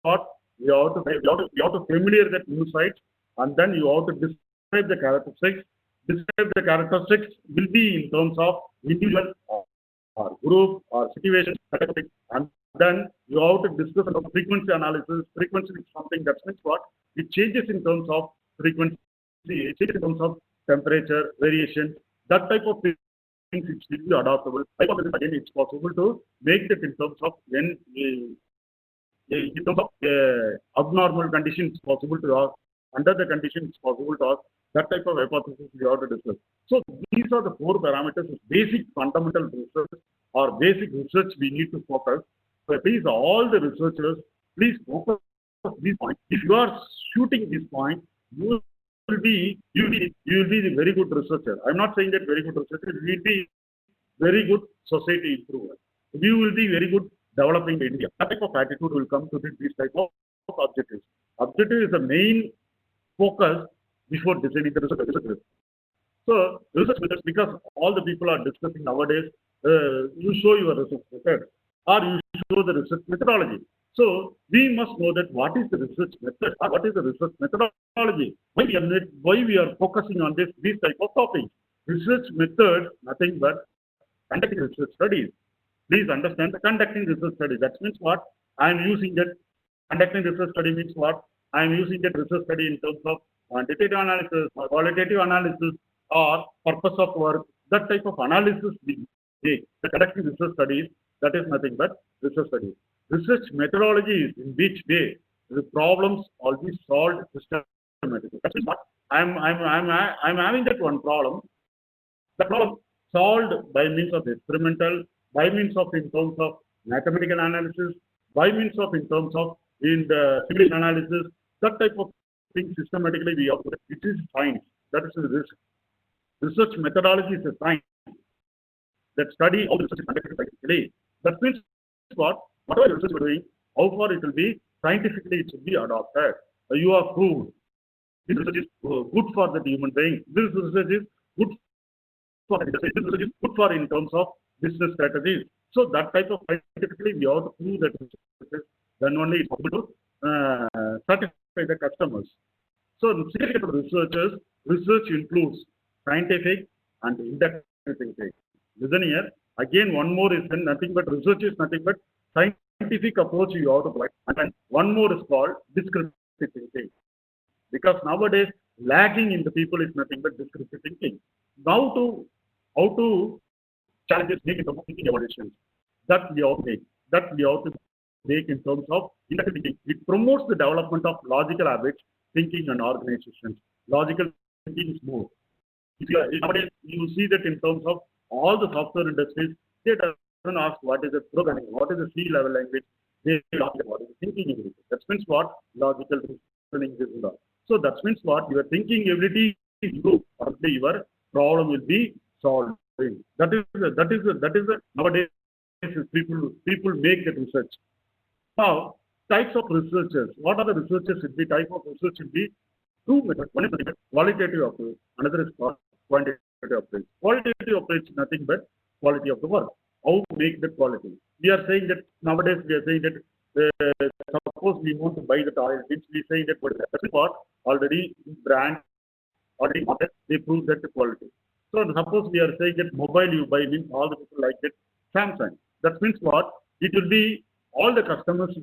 what you have to familiar that new sites, and then you have to describe the characteristics. Describe the characteristics will be in terms of individual or group or situation, and then you have to discuss about frequency analysis. Frequency is something that means what? It changes in terms of frequency, it changes in terms of temperature, variation, that type of things it will be adaptable. Hypothesis again, it's possible to make that in terms of abnormal conditions possible to us, under the conditions possible to us, that type of hypothesis we have to discuss. So these are the 4 parameters, basic fundamental research or basic research we need to focus. So please, all the researchers, please focus on this point. If you are shooting this point, you will be the very good researcher. I'm not saying that very good researcher, you will be very good society improver. You will be very good developing India. That type of attitude will come to this type of objectives. Objective is the main focus before deciding the research. So research methods, because all the people are discussing nowadays, you show your research method or you show the research methodology. So we must know that what is the research method or what is the research methodology. Why we are focusing on these type of topics. Research method, nothing but conducting research studies. Please understand the conducting research study. That means what? I am using that conducting research study means what? I am using that research study in terms of quantitative analysis or qualitative analysis or purpose of work. That type of analysis we take. The conducting research studies, that is nothing but research studies. Research methodology is in which way the problems always solved systematically. That is what I'm having that one problem. The problem solved by means of experimental, by means of in terms of mathematical analysis, by means of in terms of in the simulation analysis, that type of thing systematically we have. It is science. That is the risk. Research methodology is a science that study how the research is conducted scientifically. That means what? Whatever research you are doing, how far it will be scientifically, it should be adopted. You are proved. This research is good for the human being. This research is good for industry. This research is good for in terms of business strategies. So that type of scientifically we have to prove that research, then only it's possible to satisfy the customers. So the significance of researchers, research includes scientific and inductive thinking. Listen here, again one more is nothing but research is nothing but scientific approach you have to provide. And then one more is called descriptive thinking. Because nowadays lagging in the people is nothing but descriptive thinking. How to challenges make in terms of thinking evaluations. That we have to make. That we have to make in terms of inductive thinking. It promotes the development of logical habits, thinking and organizations. Logical thinking is more. Nowadays you see that in terms of all the software industries, they don't ask what is the programming, what is the C-level language, they ask what is the thinking ability. That means what? Logical reasoning is all. So that means what? Your thinking ability is good, or your problem will be solved. That is nowadays people make that research. Now, types of researchers. What are the researchers? Should be type of research should be two methods. One is qualitative approach, another is quantitative approach. Qualitative approach is nothing but quality of the work. How to make the quality? We are saying that nowadays we are saying that suppose we want to buy the oil, which we say that what already brand already market, they prove that the quality. So suppose we are saying that mobile you buy means all the people like it Samsung. That means what? It will be all the customers,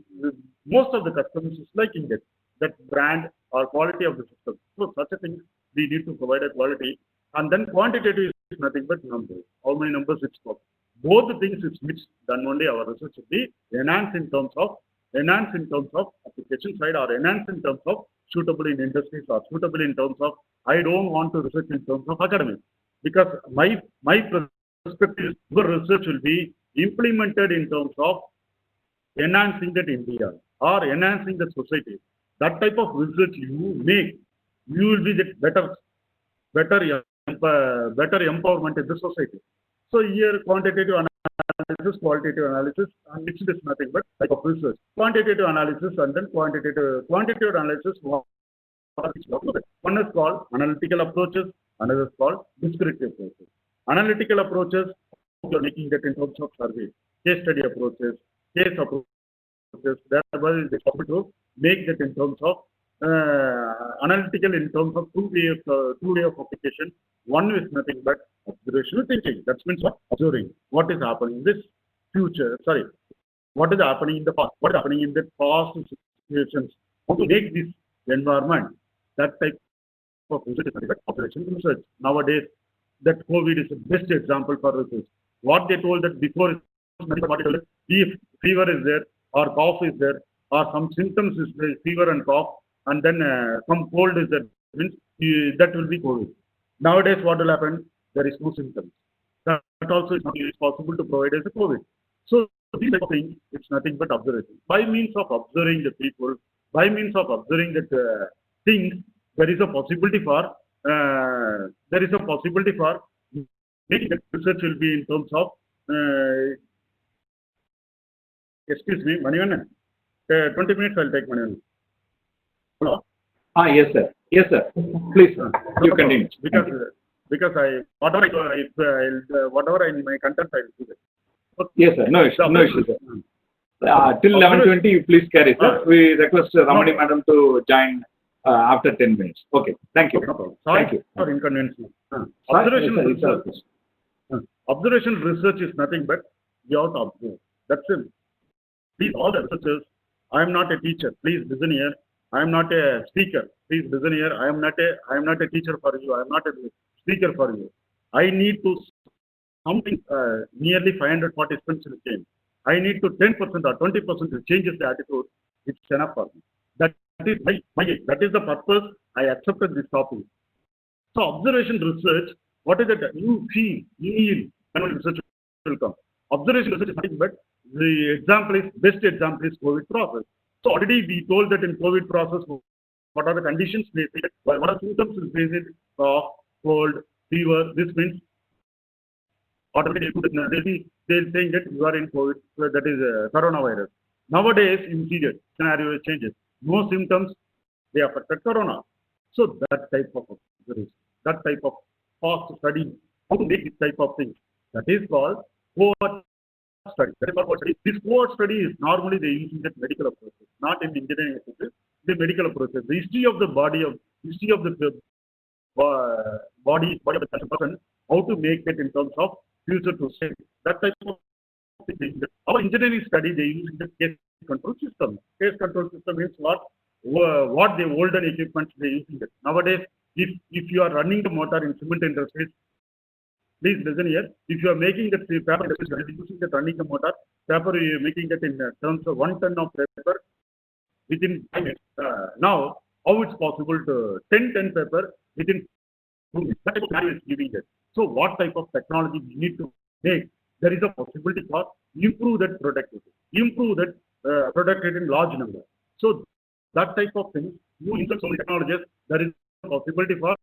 most of the customers is liking that brand or quality of the system. So such a thing we need to provide a quality. And then quantitative is nothing but numbers. How many numbers it's got. Both the things is mixed, then only our research should be enhanced in terms of application side or enhanced in terms of suitable in industries or suitable in terms of I don't want to research in terms of academics. Because my perspective is your research will be implemented in terms of enhancing that India or enhancing the society. That type of research you make, you will be the better empowerment in the society. So here quantitative analysis, qualitative analysis, and mixed is nothing but type of research. Quantitative analysis and then quantitative analysis. One is called analytical approaches, another is called descriptive approaches. Analytical approaches, you are making that in terms of survey, case study approaches, case approaches. Thereby, it is possible to make that in terms of analytical in terms of two way of application. One is nothing but observational thinking. That means what? Observing what is happening in this future. Sorry, what is happening in the past? What is happening in the past situations? How to make this environment? That type of research is nothing but observational research. Nowadays, that COVID is the best example for research. What they told that before is nothing but if fever is there or cough is there or some symptoms is there, fever and cough, and then some cold is there, means that will be COVID. Nowadays, what will happen? There is no symptoms. That also is not possible to provide as a COVID. So these type of things, it's nothing but observation. By means of observing the people, by means of observing that things, there is a possibility for maybe the research will be in terms of excuse me, Manivannan. 20 minutes I'll take Manivannan. Hello? Yes, sir. Yes, sir. Please, you continue. Because whatever my content I will do it. Okay. Yes, sir. No issue, sir. Till 11:20, you please carry, sir. We request Ramani madam to join after 10 minutes. Okay. Thank you. No problem. Sorry Thank you. for inconvenience. Observation research is nothing but you have to observe. That's it. Please, all the researchers, I am not a teacher. Please listen here. I am not a speaker. Please listen here. I am not a teacher for you. I am not a speaker for you. I need to something nearly 500 participants will change. I need to 10% or 20% to change the attitude. It's enough for me. That is that is the purpose I accepted this topic. So observation research, what is it? You feel, when research will come. Observation research is nothing but the best example is COVID process. So already we told that in COVID process, what are the conditions faced, what are symptoms faced, cough, cold, fever. This means automatically they'll saying that you are in COVID, that is coronavirus. Nowadays, in period, scenario changes. No symptoms, they affected corona. So that type of observation, that type of fast study, how to make this type of things, that is called cohort study. That is called cohort study. This cohort study is normally they use in the medical process, not in engineering process. The medical process, the history of the body of the person, how to make it in terms of future to say. That type of thing. Our engineering study, they use the case control system. Case control system means what the olden equipment they using it. Nowadays, if you are running the motor in cement industries, please listen here. If you are making the paper using the running the motor, paper you are making it in terms of 1 ton of paper within 5 minutes. Now, how it's possible to 10 ton paper within 2 minutes? That type of value is giving it. So, what type of technology we need to make? There is a possibility for improve that productivity, productivity in large number. So, that type of thing, you insert so many technologies, there is a possibility for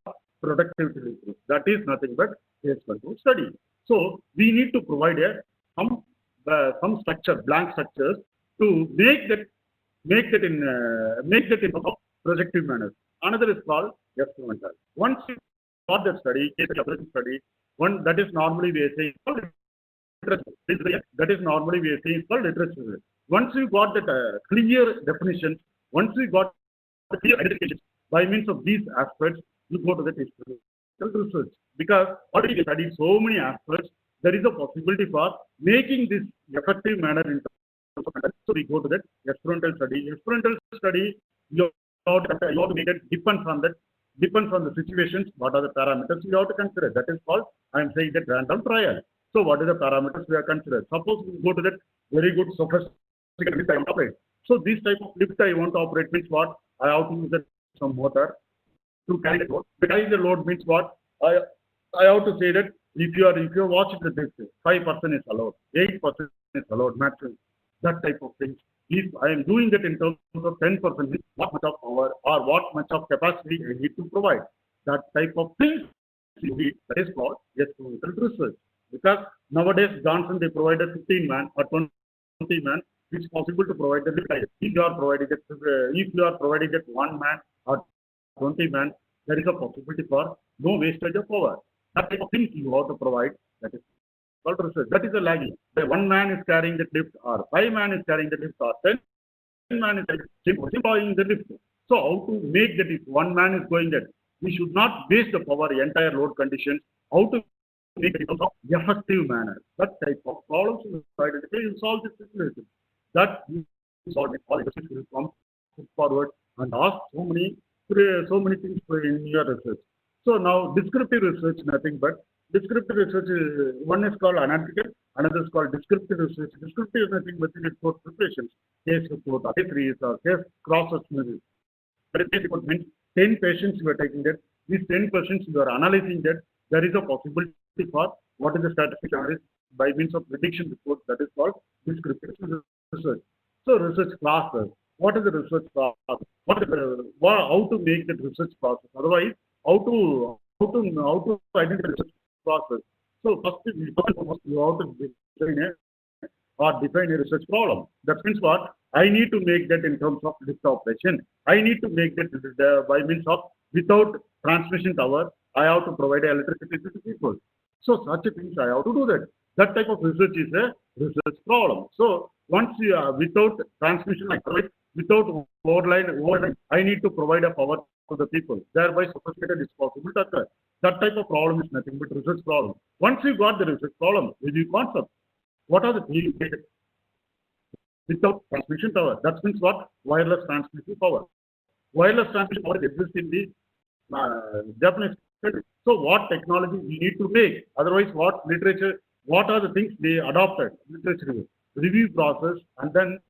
productivity to improve. That is nothing but case control study. So, we need to provide some structure, blank structures to make that in a projective manner. Another is called experimental. Once you got that study, case study, one that is normally we are saying called literature. That is normally we are saying called literature. Once you got that clear definition, once we got the clear identification, by means of these aspects, you go to the experimental research. Because already we studied so many aspects, there is a possibility for making this effective manner in terms of conduct. So we go to that experimental study. Experimental study, you have to make it depends on the situations, what are the parameters you have to consider. That is called, I am saying that random trial. So what are the parameters we are considered? Suppose we go to that very good sophisticated lift I want to operate. So this type of lift I want to operate means what? I have to use some motor to carry the load. To carry the load means what? I have to say that if you are watching the lift, 5% is allowed, 8% is allowed maximum. That type of things. If I am doing that in terms of 10%, what much of power or what much of capacity I need to provide. That type of things, that is called experimental research. Because nowadays, Johnson, they provided 15 man or 20 man, it's possible to provide the lift. If you are providing it 1 man or 20 man, there is a possibility for no wastage of power. That type of things you have to provide, that is called research. That is a lagging. The 1 man is carrying the lift, or 5 man is carrying the lift, or 10 man is carrying the lift. So how to make that if 1 man is going there, we should not waste the power, entire load conditions. How to make it in an effective manner. That type of problems you solve this situation. That you solve it. All the will come forward and ask so many things in your research. So now descriptive research, nothing but descriptive research is, one is called analytical, another is called descriptive research. Descriptive is nothing but in report preparations, case report, articles, or case cross-section. But case report means 10 patients you are taking that. These 10 patients you are analyzing that. There is a possibility for what is the statistical analysis by means of prediction report, that is called descriptive research. So research classes, what is the research process? How to make that research process? Otherwise, how to identify the research process? So first, you have to define a research problem. That means what? I need to make that in terms of lift operation. I need to make that by means of without transmission tower. I have to provide electricity to people. So such a things I have to do that. That type of research is a research problem. So once you are without transmission, like without overline, I need to provide a power to the people. Thereby, sophisticated is possible to occur. That type of problem is nothing but research problem. Once you got the research problem, review concept. What are the things without transmission tower? That means what? Wireless transmission power. Wireless transmission power exists in the Japanese country. So what technology we need to make? Otherwise, what literature? What are the things they adopted? Literature review process, and then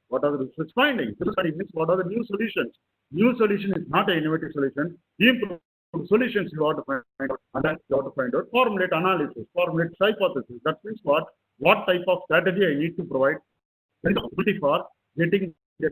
what are the research findings? Research means what are the new solutions? New solution is not an innovative solution. Improved solutions you have to find out, and then you have to find out. Formulate analysis, formulate hypothesis. That means what? What type of strategy I need to provide? There is ability for getting the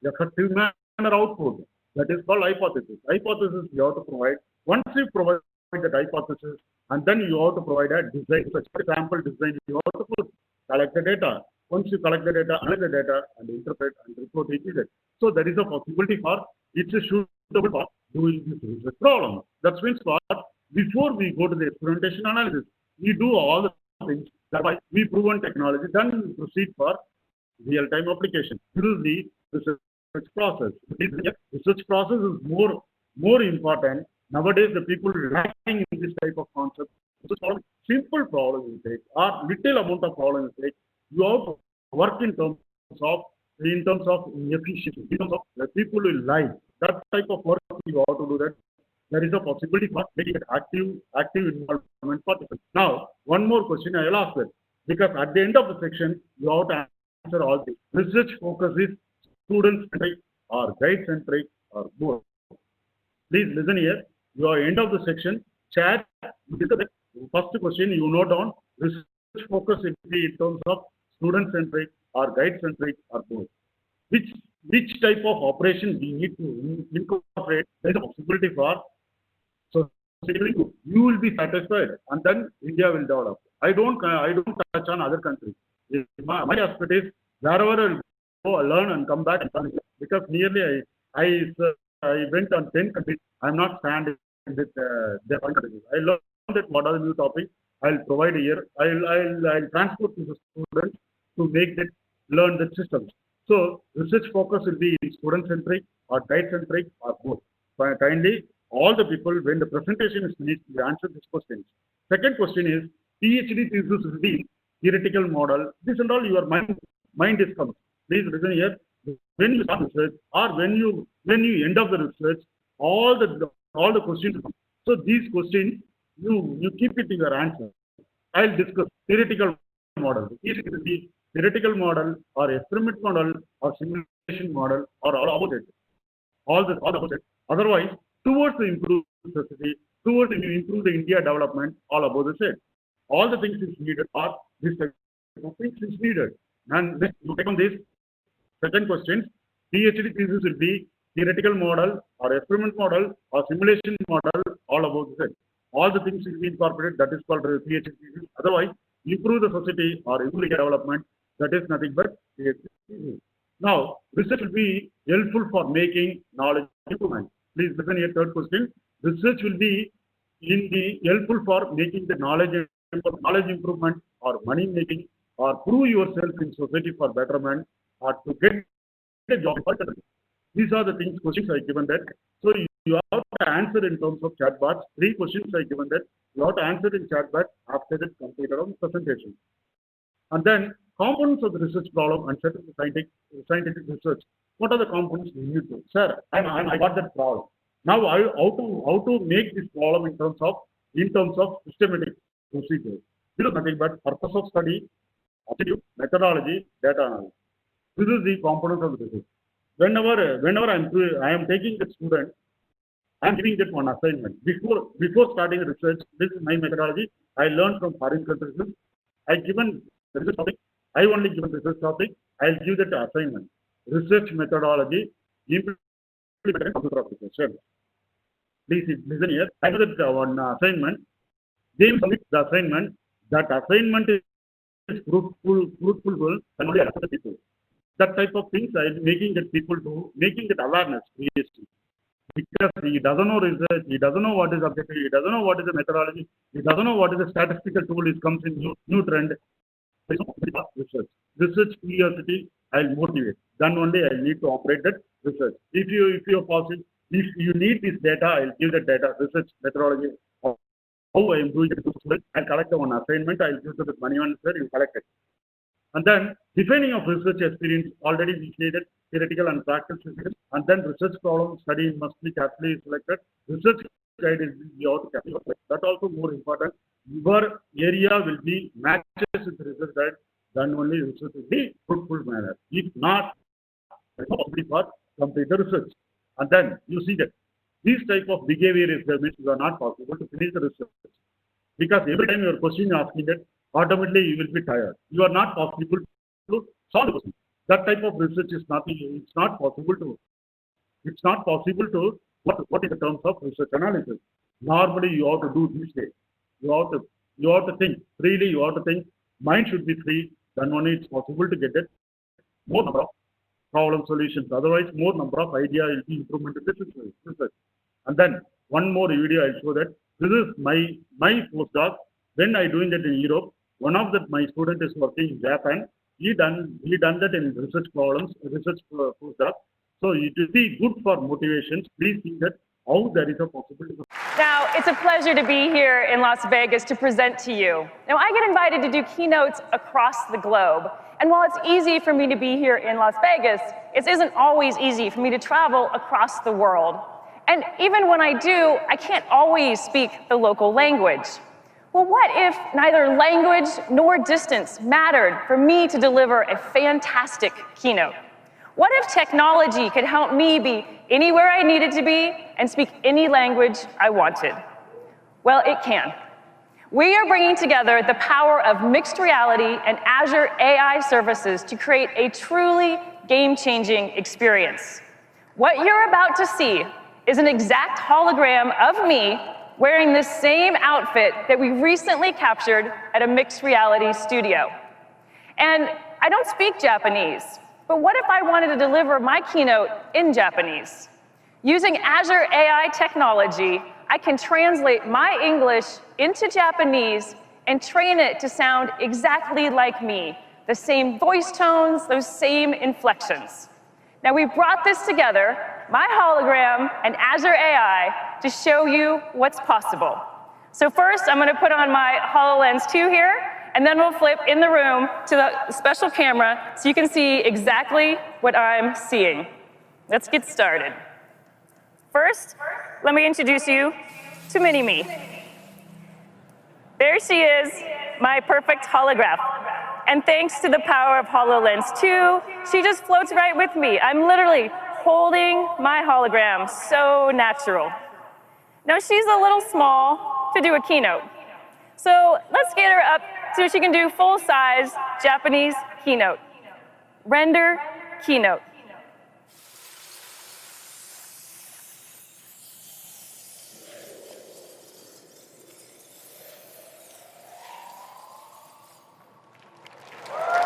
effective manner output. That is called hypothesis. Hypothesis you have to provide. Once you provide that hypothesis, and then you have to provide a design, such sample design you have to put, collect the data. Once you collect the data, analyze the data, and interpret and report it. So there is a possibility for it's a suitable for doing this research problem. That means what? Before we go to the experimentation analysis, we do all the things. Thereby, we proven technology, then we proceed for real-time application. This is the research process. Research process is more important. Nowadays, the people lacking in this type of concept. Simple problem you take, or little amount of problem you take. You have to work in terms of efficiency, in terms of the people will like. That type of work you have to do that. There is a possibility for making it active involvement participants. Now, one more question I will ask that, because at the end of the section, you have to answer all this. Research focus is student-centric or guide-centric or both. Please listen here. You are end of the section. Chat. First question you note down. Research focus will be in terms of student-centric or guide-centric or both. Which type of operation we need to incorporate? There is a possibility for. So you will be satisfied, and then India will develop. I don't touch on other countries. My aspect is wherever I go, I learn and come back and learn. Because nearly I went on 10 countries. I'm not standing with the countries. I learned that what are the new topics. I'll provide here. I'll transport to the students to make them learn the systems. So research focus will be student-centric or guide-centric or both. Kindly, all the people, when the presentation is finished, you answer these questions. Second question is, PhD thesis will be theoretical model. This and all your mind is coming. Please listen here. When you start research or when you end up the research, all the questions. So these questions, you keep it in your answer. I'll discuss theoretical model. It will be theoretical model or experiment model or simulation model or all about it. All about it. Otherwise, towards the improved society, towards the improve the India development, all about the same. All the things is needed or this type of things is needed. And then you take on this second question. PhD thesis will be theoretical model or experiment model or simulation model, all about the same. All the things will be incorporated, that is called PhD thesis. Otherwise, improve the society or improve the development, that is nothing but PhD thesis. Now, research will be helpful for making knowledge improvement. Please listen here, third question. Research will be helpful for making the knowledge improvement or money making or prove yourself in society for betterment or to get a job. These are the things, questions I given that. So you have to answer in terms of chat box. 3 questions I given that. You have to answer in chat box after the completed of presentation. And then components of the research problem and set of the scientific research. What are the components we need to? Sir, I got that problem. Now how to make this problem in terms of systematic procedure. This is nothing but purpose of study, attitude, methodology, data analysis. This is the component of the research. Whenever I am taking the student I'm giving that one assignment. Before starting research, this is my methodology. I learned from foreign countries. I given research topic. I only given research topic. I'll give that assignment. Research methodology implemented in computer application. Please listen here. I give that one assignment. They submit the assignment. That assignment is fruitful, and only other people. That type of things I'm making that people do, making that awareness previously. Because he doesn't know research, he doesn't know what is objective, he doesn't know what is the methodology, he doesn't know what is the statistical tool, it comes in new trend. Research curiosity, I'll motivate. Then only I need to operate that research. If you're possible, if you need this data, I'll give that data, research methodology, how I am doing it. I'll collect the one assignment, I'll give to the money answer, you collect it. And then defining of research experience, already we stated theoretical and practical, and then research problem study must be carefully selected. Research guide is you have to carefully select. That also more important. Your area will be matches with the research guide, then only research will be fruitful manner. If not, only for complete the research. And then you see that these type of behavior experiments are not possible to finish the research. Because every time you are question asking it, automatically you will be tired. You are not possible to solve the question. That type of research is nothing. It's not possible to. It's not possible to. What in the terms of research analysis? Normally, you have to do this way. You have to think freely. You have to think. Mind should be free. Then only it's possible to get it. More number of problem solutions. Otherwise, more number of idea will be implemented in research. And then one more video I'll show that. This is my postdoc. When I doing that in Europe, one of my student is working in Japan. He done that in research problems, research postdoc. So it will be good for motivations. Please see that how there is a possibility. Now, it's a pleasure to be here in Las Vegas to present to you. Now, I get invited to do keynotes across the globe. And while it's easy for me to be here in Las Vegas, it isn't always easy for me to travel across the world. And even when I do, I can't always speak the local language. Well, what if neither language nor distance mattered for me to deliver a fantastic keynote? What if technology could help me be anywhere I needed to be and speak any language I wanted? Well, it can. We are bringing together the power of mixed reality and Azure AI services to create a truly game-changing experience. What you're about to see is an exact hologram of me wearing the same outfit that we recently captured at a mixed reality studio. And I don't speak Japanese, but what if I wanted to deliver my keynote in Japanese? Using Azure AI technology, I can translate my English into Japanese and train it to sound exactly like me, the same voice tones, those same inflections. Now we've brought this together, my hologram and Azure AI, to show you what's possible. So first, I'm going to put on my HoloLens 2 here, and then we'll flip in the room to the special camera so you can see exactly what I'm seeing. Let's get started. First, let me introduce you to Mini-Me. There she is, my perfect holograph. And thanks to the power of HoloLens 2, she just floats right with me. I'm literally holding my hologram, so natural. Now she's a little small to do a keynote. So let's get her up so she can do full-size Japanese keynote. Render keynote.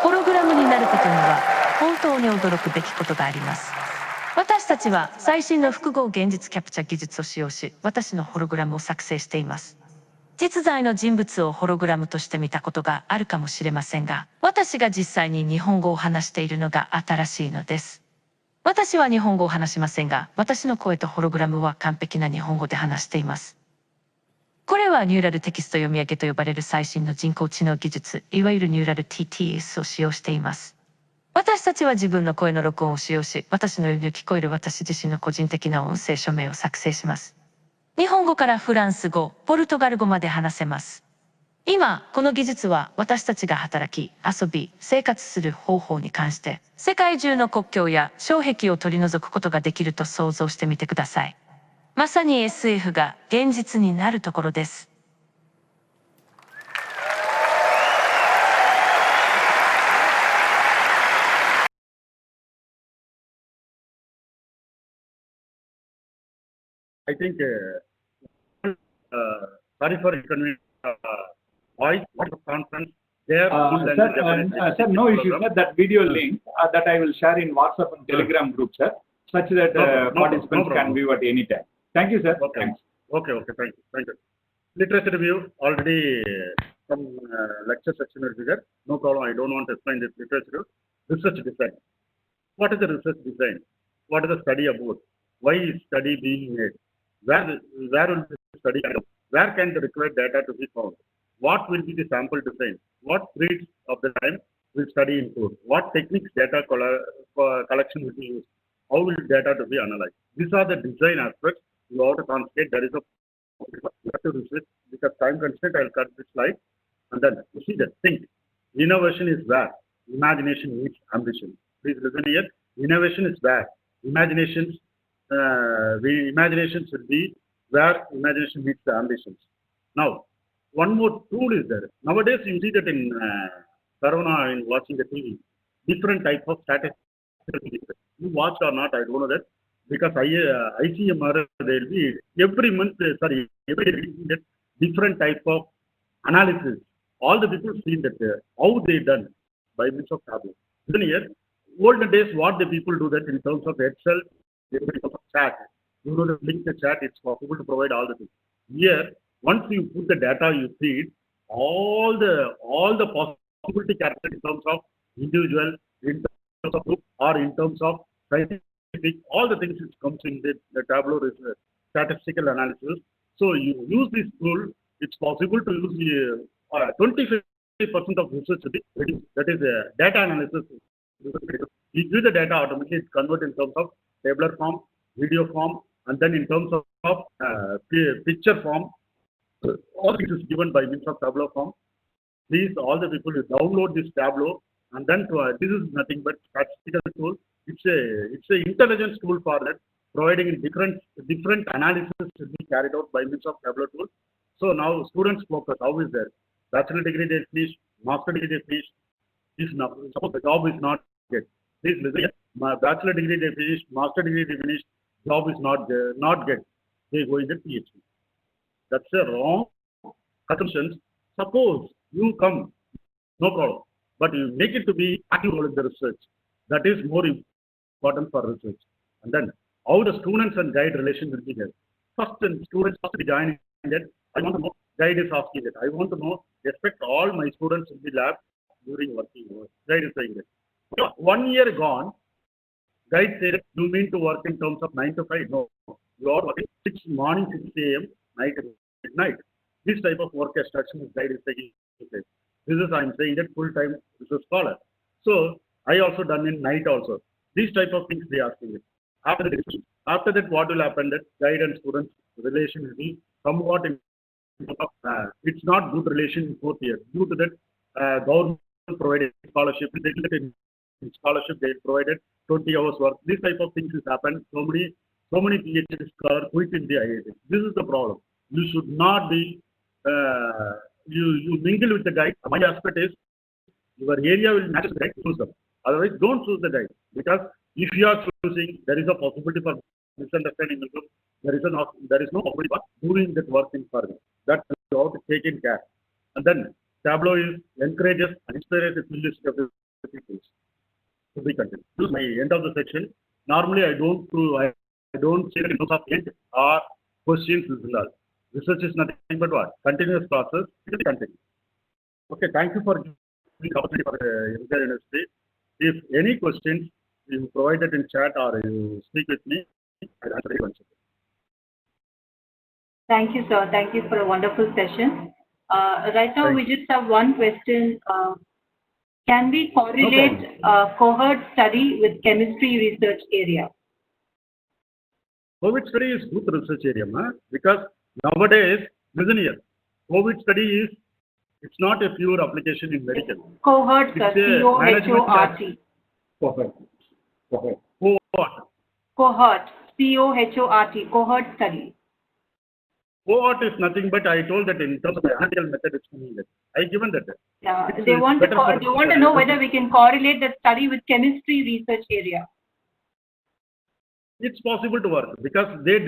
ホログラムになることには本当に驚くべきことがあります。私たちは最新の複合現実キャプチャ技術を使用し、私のホログラムを作成しています。実在の人物をホログラムとして見たことがあるかもしれませんが、私が実際に日本語を話しているのが新しいのです。私は日本語を話しませんが、私の声とホログラムは完璧な日本語で話しています。これはニューラルテキスト読み上げと呼ばれる最新の人工知能技術、いわゆるニューラル TTS を使用しています。私たちは自分の声の録音を使用し、私のように聞こえる私自身の個人的な音声署名を作成します。日本語からフランス語、ポルトガル語まで話せます。今、この技術は私たちが働き、遊び、生活する方法に関して、世界中の国境や障壁を取り除くことができると想像してみてください。まさに SF が現実になるところです。I think, sorry for inconvenience, voice conference, there. Sir, no issues, sir. That video link that I will share in WhatsApp and Telegram group, sir, such that participants can view at any time. Thank you, sir. Okay. Thanks. Okay, thank you. Literature review, already some lecture section will be there. No problem, I don't want to explain this literature review. Research design. What is the research design? What is the study about? Why is study being made? Where will the study come? Where can the required data to be found? What will be the sample design? What periods of the time will study include? What techniques data collection will be used? How will data to be analyzed? These are the design aspects. You have to concentrate. There is a research because time constraint. I'll cut this slide, and then you see that think. Innovation is where imagination meets ambition. Please listen here. Innovation is where imagination should be where imagination meets the ambitions. Now, one more tool is there. Nowadays, you see that in Corona, in watching the TV, different type of statistics. You watch or not, I don't know that. Because ICMR, there will be every month, every day, different type of analysis. All the people see that how they done by means of Tableau. Then here, olden days, what the people do that in terms of Excel, in terms of chat. You know, the link the chat, it's possible to provide all the things. Here, once you put the data, you feed all the possibility characters in terms of individual, in terms of group, or in terms of scientific, all the things which comes in the Tableau is statistical analysis. So you use this tool, it's possible to use 25% of research reduced. That is data analysis. You give the data automatically, it's converted in terms of tabular form, video form, and then in terms of picture form. All this is given by means of Tableau form. Please, all the people, you download this Tableau, and then this is nothing but statistical tool. It's a intelligence tool for that, providing different analysis to be carried out by means of Tableau tool. So now students focus. How is that? Bachelor degree they finish, master degree they finish. If not, suppose the job is not get. Please listen. My bachelor degree they finish, master degree they finish, job is not get. They go in the PhD. That's a wrong assumption. Suppose you come, no problem, but you make it to be active role in the research. That is more important for research. And then how the students and guide relation will be there. First, students first be joining that. I want to know. Guide is asking that. I want to know. Expect all my students in the lab during working hours. Guide is saying that. So 1 year gone. Guide said, you mean to work in terms of 9 to 5? No. You are working 6 morning, 6 a.m., night, midnight. This type of work instruction is guide is taking place. This is, I'm saying that full-time research scholar. So, I also done in night also. These type of things they are asking it. After that, what will happen? That guide and students relation will be somewhat in it's not good relation in 4th year. Due to that, government provided scholarship. In scholarship, they provided 20 hours work. This type of things has happened. So many PhD scholars quit in the IIT. This is the problem. You should not be, you mingle with the guide. My aspect is, your area will match the guide, choose them. Otherwise, don't choose the guide. Because if you are choosing, there is a possibility for misunderstanding. There is no possibility for doing that work in further. That you have to take in care. And then Tableau encourages and inspires the curiosity of the people to be continued. This is my end of the section. Normally, I don't say that in terms of end or questions result. Research is nothing but what? Continuous process. It will continue. Okay, thank you for the opportunity for the University. If any questions you provide it in chat or you speak with me, I'll answer your questions. Thank you, sir. Thank you for a wonderful session. Right now, we just have one question. Can we correlate cohort study with chemistry research area? COVID study is good research area, because nowadays, listen here, COVID study it's not a pure application in medical. Cohort, sir. C-O-H-O-R-T. Cohort. Cohort. COHORT, cohort study. Cohort is nothing but I told that in terms of the analytical method it's coming that. I given that. Yeah, It's they want to better for- they want to know whether we can correlate that study with chemistry research area. It's possible to work because they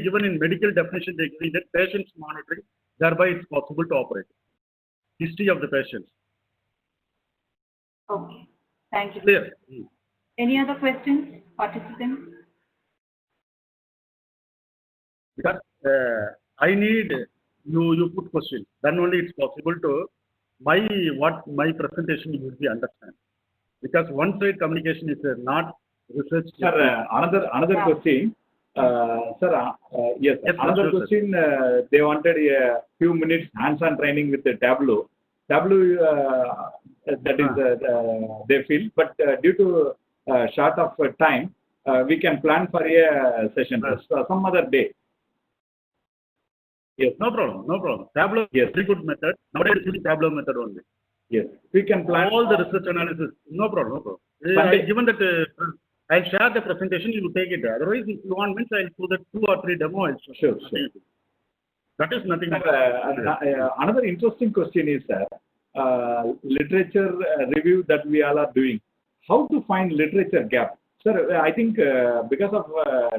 given in medical definition they give that patients monitoring, thereby it's possible to operate. History of the patients. Okay, thank you. Clear. Any other questions, participants? Because I need you put question. Then only it's possible to my presentation you will be understand. Because one-side communication is not research. Sir, another Yeah. question. Sir, yes, Yes, another sure, sir. question. They wanted a few minutes hands-on training with the Tableau. Tableau, that is, they feel, but due to short of time, we can plan for a session some other day. Yes, No problem, no problem. Tableau Yes. is very good method. Nowadays using Tableau method only. yes, we can plan. All the research analysis. No problem, no problem. Sunday. I given that I'll share the presentation, you take it. Otherwise, if you want means I'll do the 2 or 3 demo. I'll show. Sure, sure. That is nothing. Another interesting question is, literature review that we all are doing. How to find literature gap? Sir, I think because of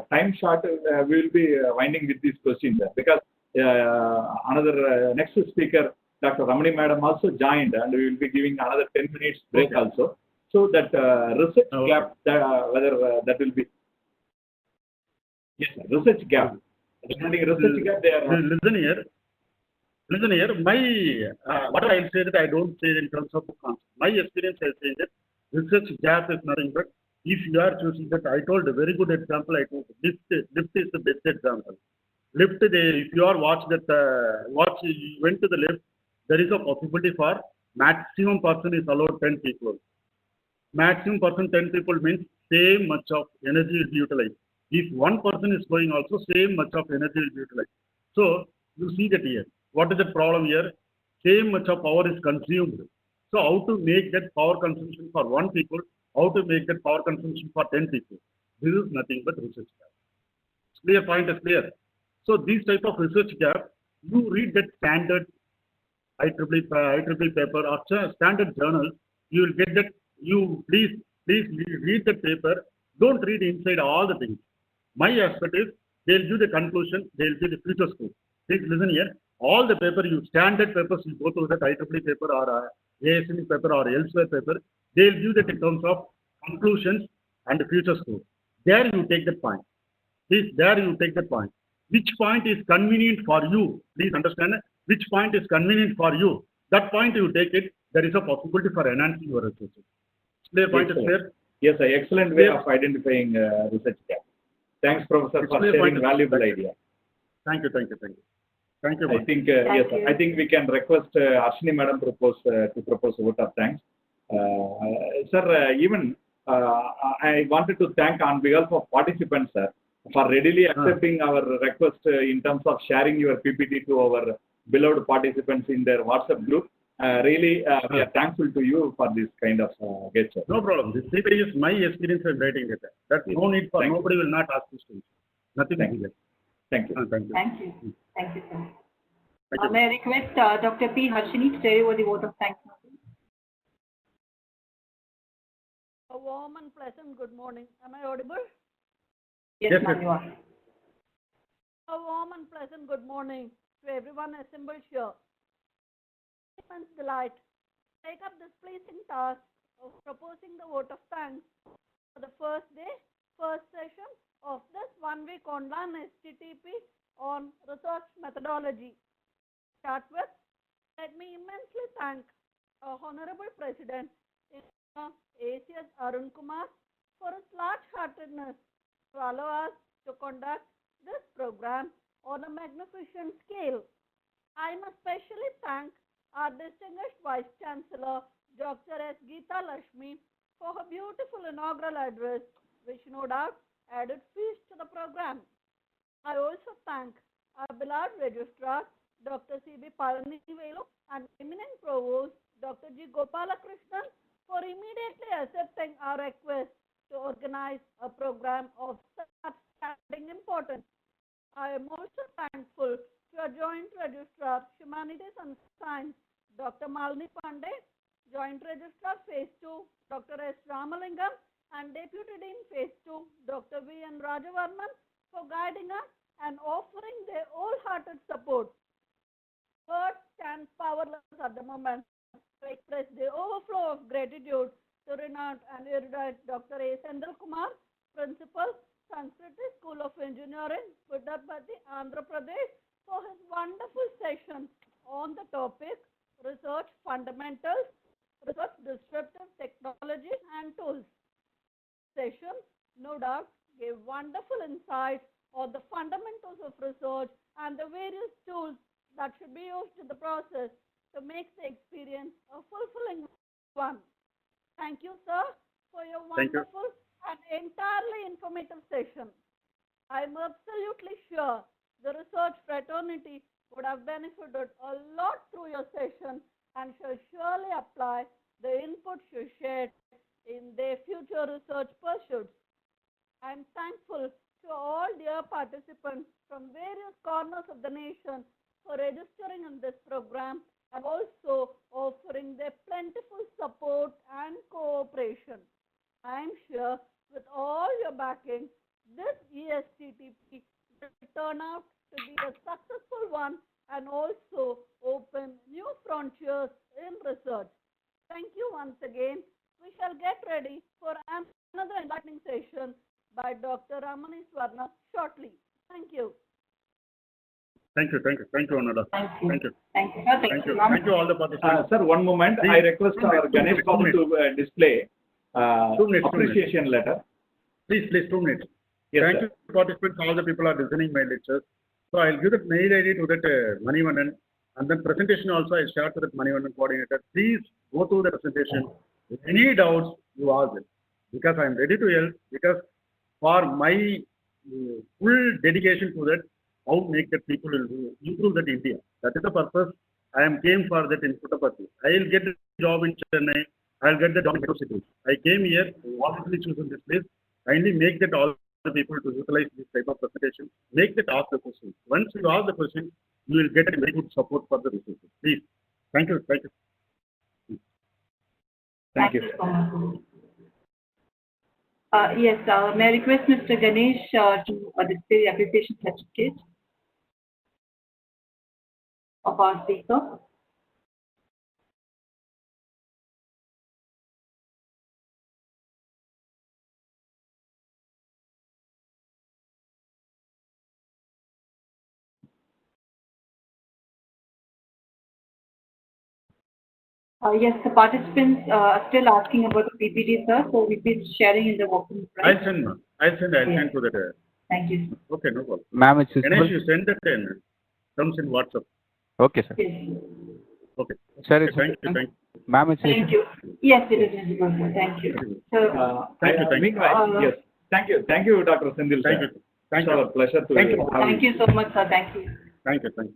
time short, we will be winding with this question, sir, because another next speaker, Dr. Ramani Madam also joined, and we will be giving another 10 minutes break also. So that research gap, whether that will be, yes, sir, research gap. Regarding research gap, they are. Listen here. What I'll say that I don't say in terms of concept. My experience I say that research gap is nothing but if you are choosing that, I told a very good example. I told lift is the best example. Lift, if you are watch you went to the lift, there is a possibility for maximum person is allowed 10 people. Maximum person 10 people means same much of energy is utilized. If one person is going also, same much of energy is utilized. So you see that here. What is the problem here? Same much of power is consumed. So how to make that power consumption for 1 people? How to make that power consumption for 10 people? This is nothing but research gap. Clear point is clear. So these type of research gap, you read that standard IEEE paper or standard journal, you will get that. You please read the paper. Don't read inside all the things. My aspect is they'll give the conclusion, they'll give the future scope. Please listen here. All the paper, you standard papers, you go to that IEEE paper or ASME paper or elsewhere paper, they'll give that in terms of conclusions and the future scope. There you take the point. Please, there you take the point. Which point is convenient for you? Please understand which point is convenient for you. That point you take it, there is a possibility for enhancing your research. Clear point is clear? Yes, sir. Excellent way of identifying research gap. Thanks, Professor, for sharing valuable idea. Thank you. Thank you. I think, yes, sir. I think we can request Arshini Madam to propose a vote of thanks. Sir, even I wanted to thank on behalf of participants, sir, for readily accepting our request in terms of sharing your PPT to our beloved participants in their WhatsApp group. Really, we are thankful to you for this kind of gesture. No problem. This is my experience of writing it. That's no need for, nobody will not ask this question. Nothing. Thank you. Thank you. Thank you. Thank you, sir. Thank you. May I request Dr. P. Harshini to say over the vote of thanks? A warm and pleasant good morning. Am I audible? Yes, Yes, ma'am, yes. you are. A warm and pleasant good morning to everyone assembled here. Immense delight to take up this pleasing task of proposing the vote of thanks for the first day, first session of this one-week online STTP on research methodology. Start with, let me immensely thank our Honorable President, ACS Arun Kumar, for his large-heartedness to allow us to conduct this program on a magnificent scale. I must especially thank our distinguished Vice Chancellor, Dr. S. Geeta Lakshmi, for her beautiful inaugural address, which no doubt added feast to the program. I also thank our beloved Registrar, Dr. C.B. Palanivelu, and eminent Provost, Dr. G. Gopalakrishnan, for immediately accepting our request to organize a program of such adding importance. I am also thankful to our Joint Registrar, Humanities and Science, Dr. Malini Pandey, Joint Registrar Phase 2, Dr. S. Ramalingam, and Deputy Dean Phase 2, Dr. V. N. Rajavarman, for guiding us and offering their wholehearted support. Words stand powerless at the moment to express the overflow of gratitude to renowned and erudite Dr. A. Sendal Kumar, Principal, Sanskriti School of Engineering, Puddapati, Andhra Pradesh, for his wonderful session on the topic Research Fundamentals, Research Disruptive Technologies and Tools. Session, no doubt, gave wonderful insights on the fundamentals of research and the various tools that should be used in the process to make the experience a fulfilling one. Thank you, sir, for your wonderful and entirely informative session. I am absolutely sure the research fraternity would have benefited a lot through your session and shall surely apply the inputs you shared in their future research pursuits. I am thankful to all dear participants from various corners of the nation for registering in this program and also offering their plentiful support and cooperation. I am sure with all your backing, this ESTTP will turn out to be a successful one and also open new frontiers in research. Thank you once again. We shall get ready for another enlightening session by Dr. Ramani Swarna shortly. Thank you. Thank you, Anada. Thank you. Thank you. Thank you, sir. Thank you. Thank you all the participants. Sir, one moment. I request our Ganesh Babu to display 2 minutes. appreciation letter. Please, 2 minutes. Yes, Thank sir. you, participants. All the people are listening my lectures. So I'll give the mail ID to that Manivannan, and then presentation also I'll share to that Manivannan coordinator. Please go through the presentation. If any doubts, you ask them, because I am ready to help. Because for my full dedication to that, how make that people will improve that India. That is the purpose. I am came for that in Puttaparthi. I will get the job in Chennai. I will get the job in City. I came here. Wanted to choose this place. Kindly make that all the people to utilize this type of presentation. Make that ask the question. Once you ask the question, you will get a very good support for the resources. Please. Thank you. Thank you. Thank you. so much. Yes, may I request Mr. Ganesh to display the appreciation certificate of our speaker. Yes, the participants are still asking about the PPT, sir. So we'll be sharing in the working I'll send to that. Thank you. Okay, no problem. Ma'am, it's Ganesh, you send that in. Comes in WhatsApp. okay, sir. Yes. Okay. Sir, Okay, thank you. ma'am, it's Thank you. Yes, it is visible, sir. Thank you. So, Thank you. Meanwhile, yes. Thank you, Dr. Sendil. Thank you. It's our pleasure to Thank you. have thank you so much, sir. Thank you. Thank you.